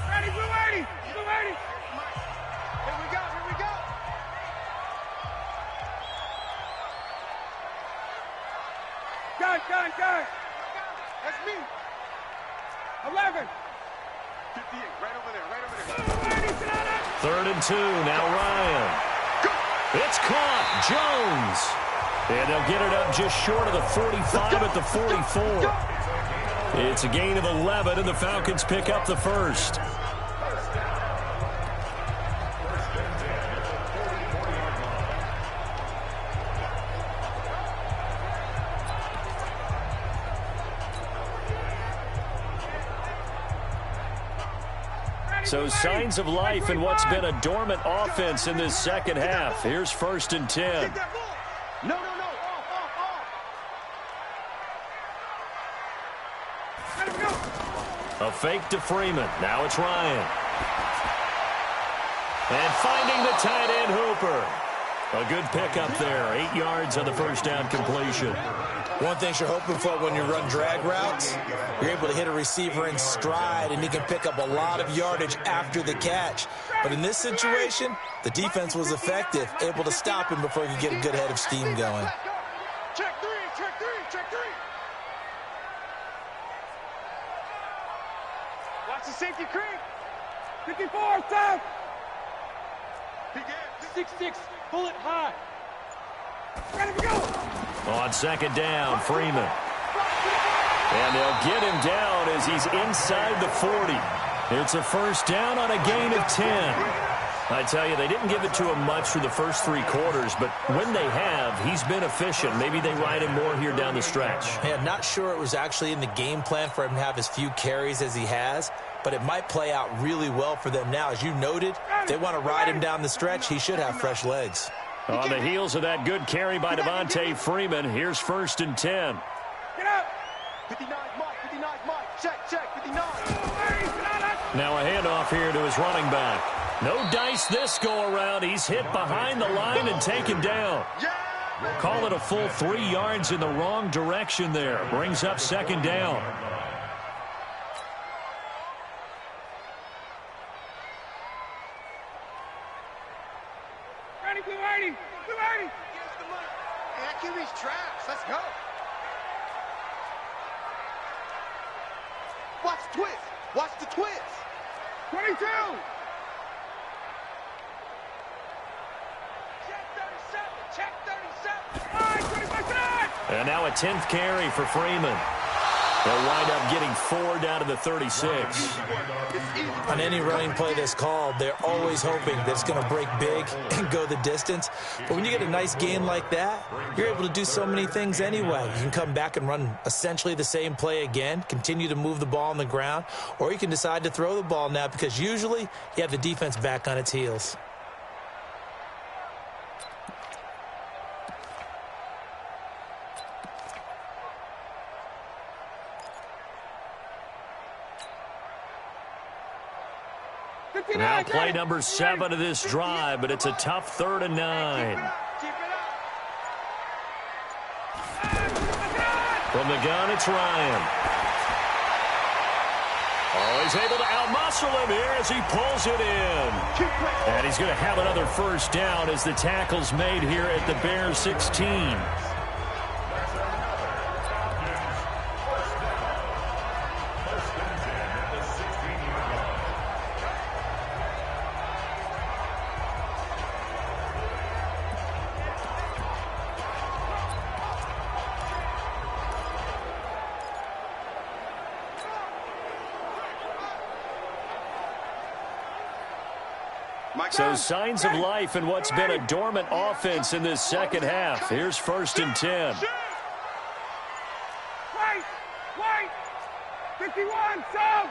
Ready, blue 80! Blue 80! Here we go, here we go. Gun! That's me. 11! 58, right over there, right over there. Blue 80, sit down there! 3rd and 2, now Ryan. It's caught, Jones. And they'll get it up just short of the 45 at the 44. It's a gain of 11, and the Falcons pick up the first. So signs of life in what's been a dormant offense in this second half. Here's 1st and 10. No. Off. Let him go! A fake to Freeman. Now it's Ryan. And finding the tight end Hooper. A good pickup there. 8 yards on the first down completion. One thing you're hoping for when you run drag routes, you're able to hit a receiver in stride, and he can pick up a lot of yardage after the catch. But in this situation, the defense was effective, able to stop him before he could get a good head of steam going. Check three. Watch the safety creep! 54, stop! He gets 6-6, bullet high. Ready to go! On 2nd down, Freeman. And they'll get him down as he's inside the 40. It's a first down on a gain of 10. I tell you, they didn't give it to him much for the first 3 quarters, but when they have, he's been efficient. Maybe they ride him more here down the stretch. Yeah, not sure it was actually in the game plan for him to have as few carries as he has, but it might play out really well for them now. As you noted, if they want to ride him down the stretch, he should have fresh legs. On the heels of that good carry by Devontae Freeman, here's 1st and 10. Get up! 59 Mike. Check, 59. Now a handoff here to his running back. No dice this go around. He's hit behind the line and taken down. Call it a full 3 yards in the wrong direction there. Brings up 2nd down. Ready, blue 80! Blue 80! Here's the money. Hey, that QB's trash. Let's go. Watch the twist. Watch the twist. 22! Check 37. And now a 10th carry for Freeman. They'll wind up getting 4 down to the 36. On any running play that's called, they're always hoping that it's going to break big and go the distance. But when you get a nice gain like that, you're able to do so many things anyway. You can come back and run essentially the same play again, continue to move the ball on the ground, or you can decide to throw the ball now because usually you have the defense back on its heels. Now play number 7 of this drive, but it's a tough 3rd and 9. From the gun, it's Ryan. Oh, he's able to outmuscle him here as he pulls it in. And he's going to have another first down as the tackle's made here at the Bears 16. So signs of life in what's been a dormant offense in this second half. Here's 1st and 10. Wait! 51, sub!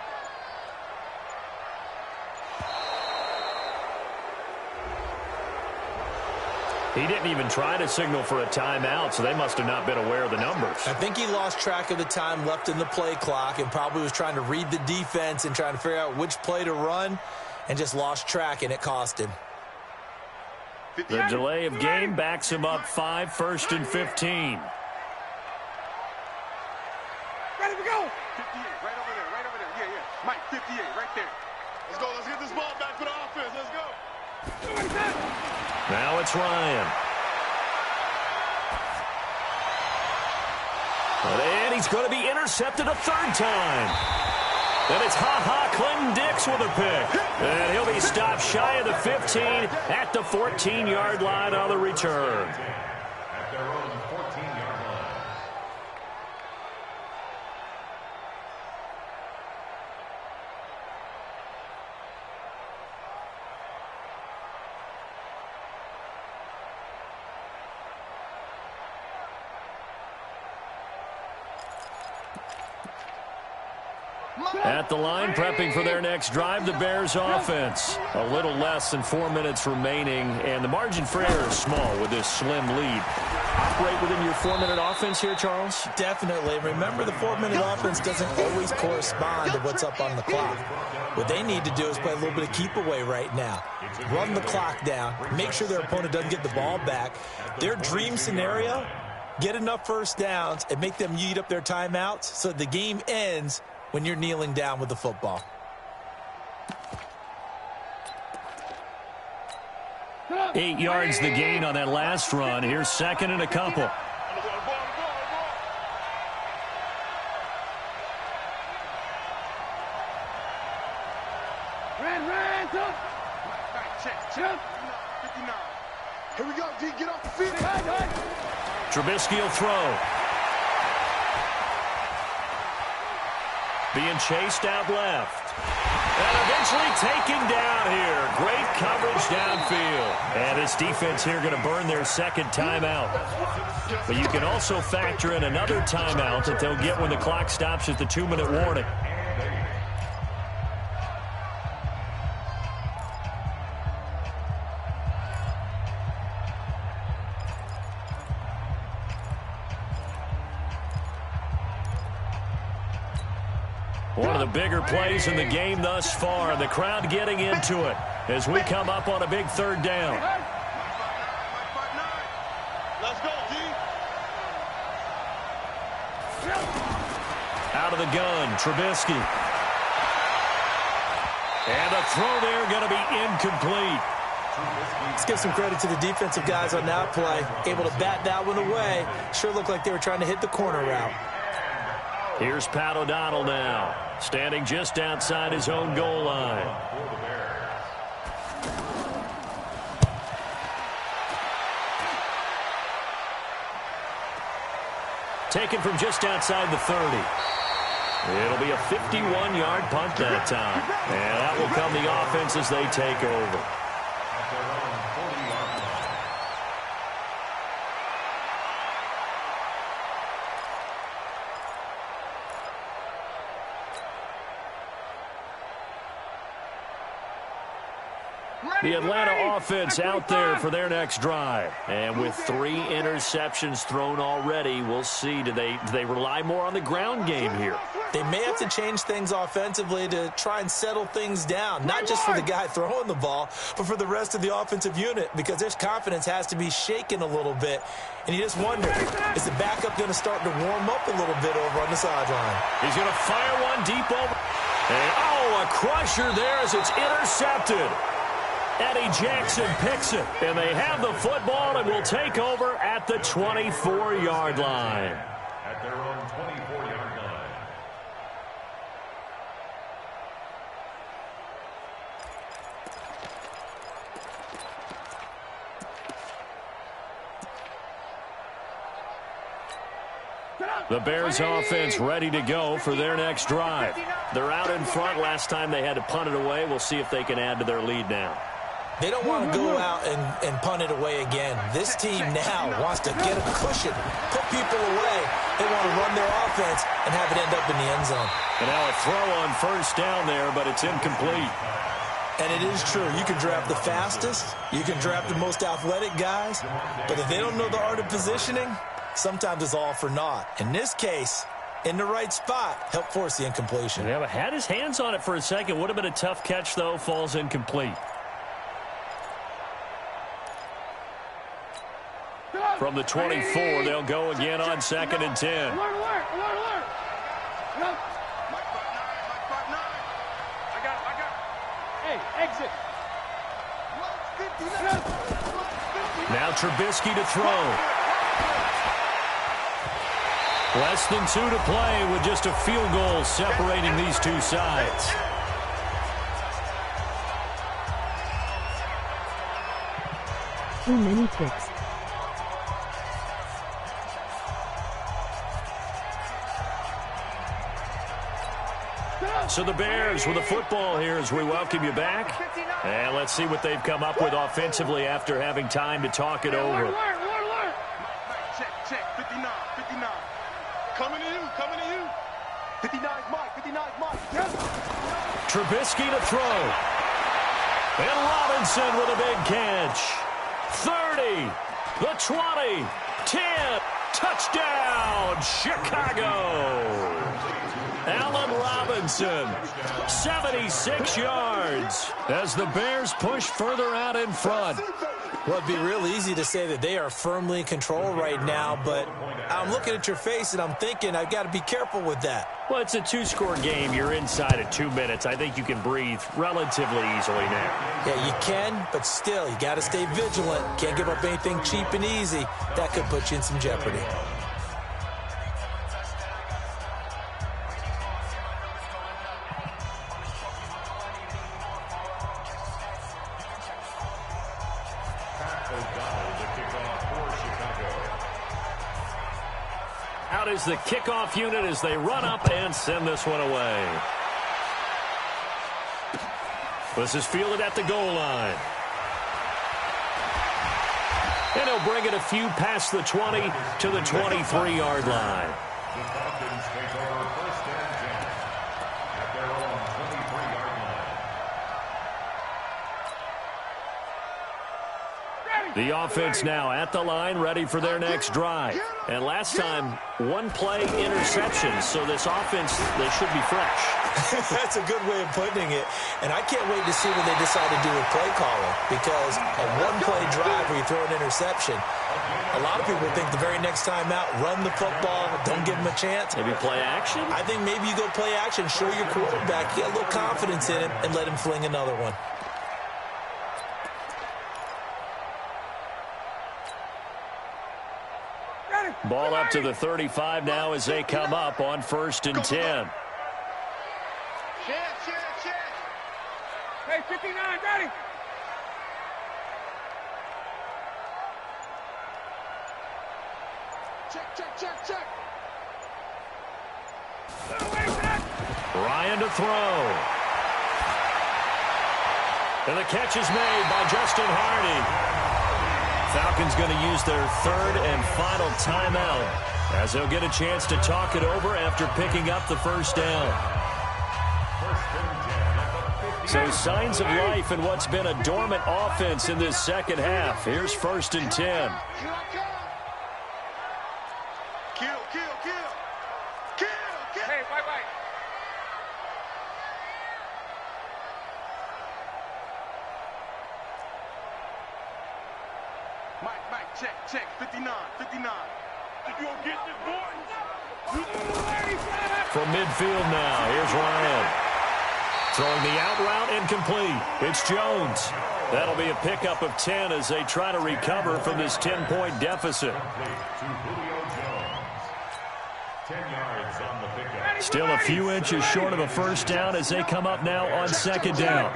He didn't even try to signal for a timeout, so they must have not been aware of the numbers. I think he lost track of the time left in the play clock and probably was trying to read the defense and trying to figure out which play to run. And just lost track, and it cost him. The delay of game backs him up 5, 1st and 15. Ready to go! 58, right over there. Yeah. Mike, 58, right there. Let's go. Let's get this ball back for the offense. Let's go. Now it's Ryan. And he's going to be intercepted a 3rd time. And it's Clinton Dix with a pick. And he'll be stopped shy of the 15 at the 14-yard line on the return. At their own 14-yard line. At the line, prepping for their next drive, the Bears offense. A little less than 4 minutes remaining, and the margin for error is small with this slim lead. Operate within your 4-minute offense here, Charles? Definitely. Remember, the 4-minute offense doesn't always correspond to what's up on the clock. What they need to do is play a little bit of keep away right now. Run the clock down. Make sure their opponent doesn't get the ball back. Their dream scenario, get enough first downs and make them eat up their timeouts so the game ends when you're kneeling down with the football. Eight yards the gain on that last run. Here's 2nd and a couple. Check. 59. Here we go, D. Get off the feet. Trubisky will throw. Being chased out left. And eventually taken down here. Great coverage downfield. And this defense here going to burn their 2nd timeout. But you can also factor in another timeout that they'll get when the clock stops at the 2-minute warning. One of the bigger plays in the game thus far. The crowd getting into it as we come up on a big 3rd down. Let's go, D. Out of the gun, Trubisky. And the throw there going to be incomplete. Let's give some credit to the defensive guys on that play. Able to bat that one away. Sure looked like they were trying to hit the corner route. Here's Pat O'Donnell now, standing just outside his own goal line. taken from just outside the 30. It'll be a 51-yard punt that time. And that will come the offense as they take over. The Atlanta offense out there for their next drive. And with 3 interceptions thrown already, we'll see. Do they rely more on the ground game here? They may have to change things offensively to try and settle things down, not just for the guy throwing the ball, but for the rest of the offensive unit, because their confidence has to be shaken a little bit. And you just wonder, is the backup going to start to warm up a little bit over on the sideline? He's going to fire one deep over. And, a crusher there as it's intercepted. Eddie Jackson picks it, and they have the football and will take over at the 24-yard line. At their own 24-yard line. The Bears offense ready to go for their next drive. They're out in front. Last time they had to punt it away. We'll see if they can add to their lead now. They don't want to go out and punt it away again. This team now wants to get a cushion, put people away. They want to run their offense and have it end up in the end zone. And now a throw on first down there, but it's incomplete. And it is true. You can draft the fastest. You can draft the most athletic guys. But if they don't know the art of positioning, sometimes it's all for naught. In this case, in the right spot, help force the incompletion. Yeah, but had his hands on it for a second. Would have been a tough catch, though. Falls incomplete. From the 24, they'll go again on 2nd and 10. Alert. I got it. Hey, exit. Now Trubisky to throw. Less than 2 to play with just a field goal separating these two sides. Too many picks. So the Bears with the football here as we welcome you back. And let's see what they've come up with offensively after having time to talk it over. Check. 59. Coming to you. 59's Mike. Trubisky to throw. And Robinson with a big catch. 30, the 20, 10, touchdown, Chicago. Allen Robinson, 76 yards as the Bears push further out in front. Well, it'd be real easy to say that they are firmly in control right now, but I'm looking at your face and I'm thinking I've got to be careful with that. Well, it's a 2-score game. You're inside at 2 minutes. I think you can breathe relatively easily now. Yeah, you can, but still, you got to stay vigilant. Can't give up anything cheap and easy. That could put you in some jeopardy. Out is the kickoff unit as they run up and send this one away. This is fielded at the goal line. And he'll bring it a few past the 20 to the 23-yard line. The Falcons take over 1st and 10 at their own 23-yard line. The offense now at the line, ready for their next drive. And last time, 1-play interception. So this offense, they should be fresh. That's a good way of putting it. And I can't wait to see what they decide to do with play calling, because a 1-play drive where you throw an interception, a lot of people think the very next time out, run the football, don't give them a chance. Maybe play action? I think maybe you go play action, show your quarterback, get a little confidence in him, and let him fling another one. Ball up to the 35 now as they come up on 1st and 10. Check. Hey, 59, ready. Check. Ryan to throw. And the catch is made by Justin Hardy. Falcons going to use their third and final timeout as they'll get a chance to talk it over after picking up the first down. So signs of life in what's been a dormant offense in this second half. Here's 1st and 10. Hey, wait. Mike, check, 59. You gonna get this, boy? From midfield now, here's Ryan. Throwing the out route incomplete. It's Jones. That'll be a pickup of 10 as they try to recover from this 10-point deficit. Still a few inches short of a first down as they come up now on second down.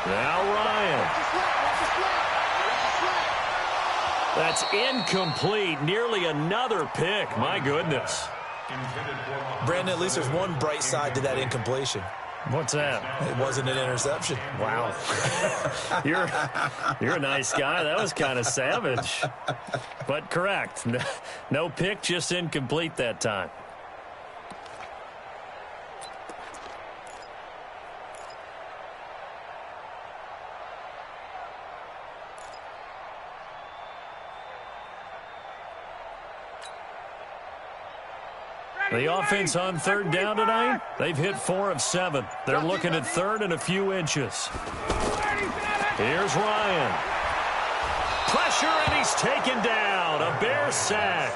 Now Ryan. That's incomplete. Nearly another pick. My goodness. Brandon, at least there's one bright side to that incompletion. What's that? It wasn't an interception. Wow. You're a nice guy. That was kind of savage. But correct. No pick, just incomplete that time. The offense on third down tonight, they've hit 4 of 7. They're looking at third and a few inches. Here's Ryan. Pressure, and he's taken down. A Bear sack.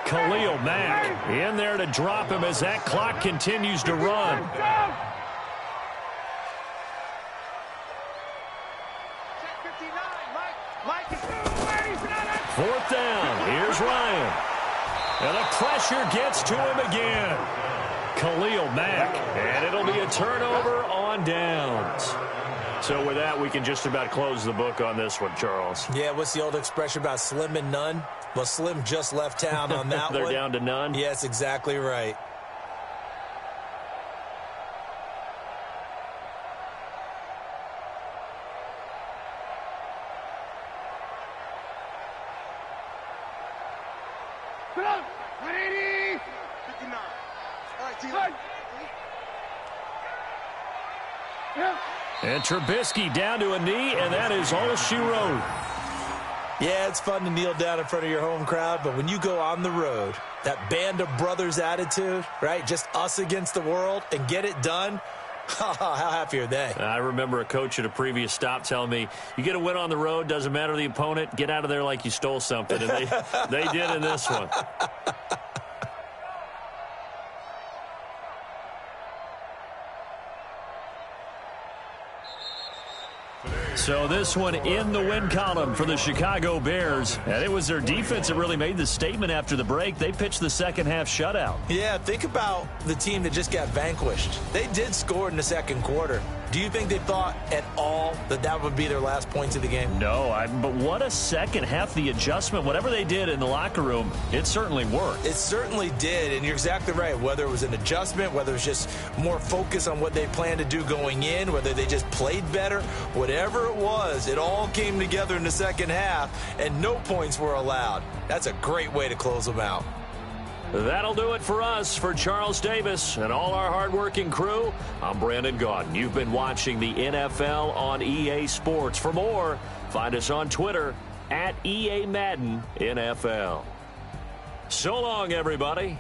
Khalil Mack in there to drop him as that clock continues to run. Fourth down. Here's Ryan. And the pressure gets to him again. Khalil Mack. And it'll be a turnover on downs. So with that, we can just about close the book on this one, Charles. Yeah, what's the old expression about slim and none? Well, Slim just left town on that They're one. down to none? Yes, exactly right. And Trubisky down to a knee, and that is all she wrote. Yeah, it's fun to kneel down in front of your home crowd, but when you go on the road, that band of brothers attitude, right, just us against the world, and get it done, how happy are they? I remember a coach at a previous stop telling me, you get a win on the road, doesn't matter the opponent, get out of there like you stole something, and they did in this one. So this one in the win column for the Chicago Bears. And it was their defense that really made the statement after the break. They pitched the second half shutout. Yeah, think about the team that just got vanquished. They did score in the second quarter. Do you think they thought at all that that would be their last points of the game? No, but what a second half. The adjustment, whatever they did in the locker room, it certainly worked. It certainly did, and you're exactly right. Whether it was an adjustment, whether it was just more focus on what they planned to do going in, whether they just played better, whatever it was, it all came together in the second half, and no points were allowed. That's a great way to close them out. That'll do it for us. For Charles Davis and all our hardworking crew, I'm Brandon Gaudin. You've been watching the NFL on EA Sports. For more, find us on Twitter at EA Madden NFL. So long, everybody.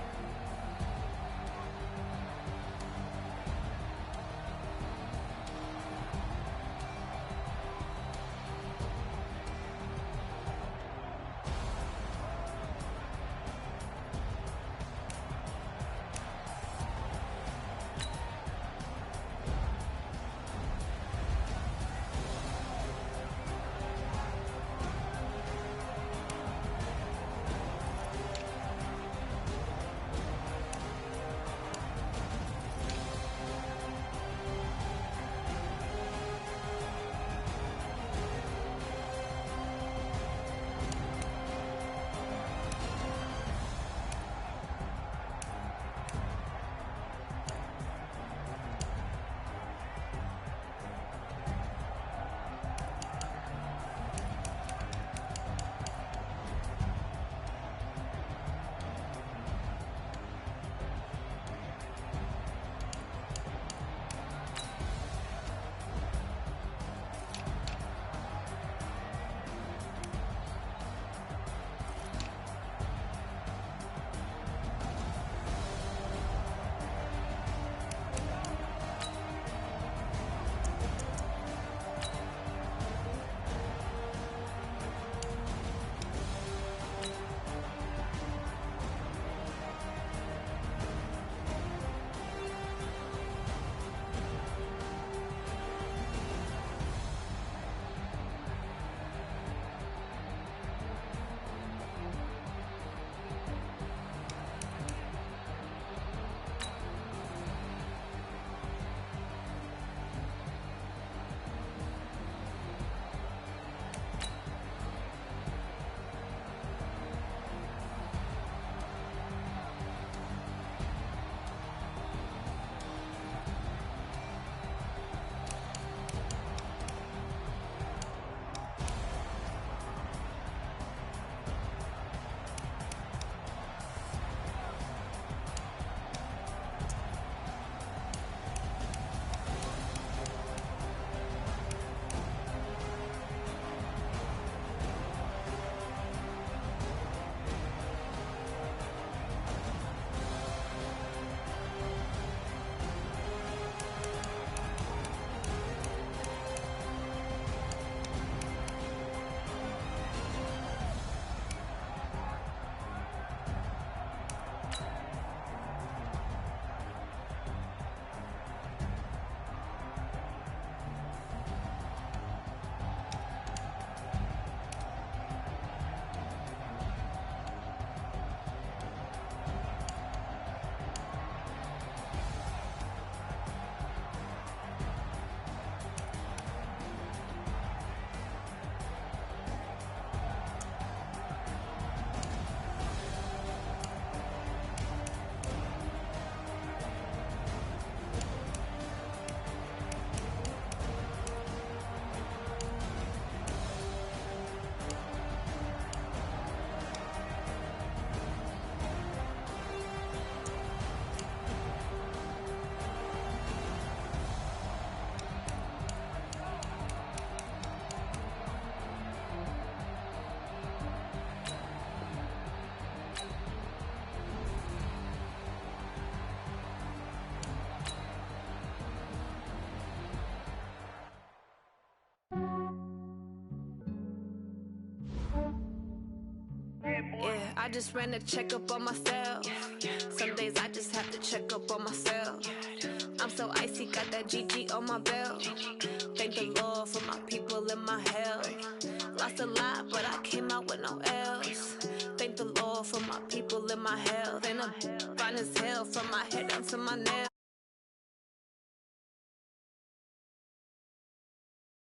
Yeah, I just ran a checkup on myself. Some days I just have to check up on myself. I'm so icy, got that GG on my belt. Thank the Lord for my people and my health. Lost a lot, but I came out with no L's. Thank the Lord for my people and my health. And I'm fine as hell from my head down to my nails.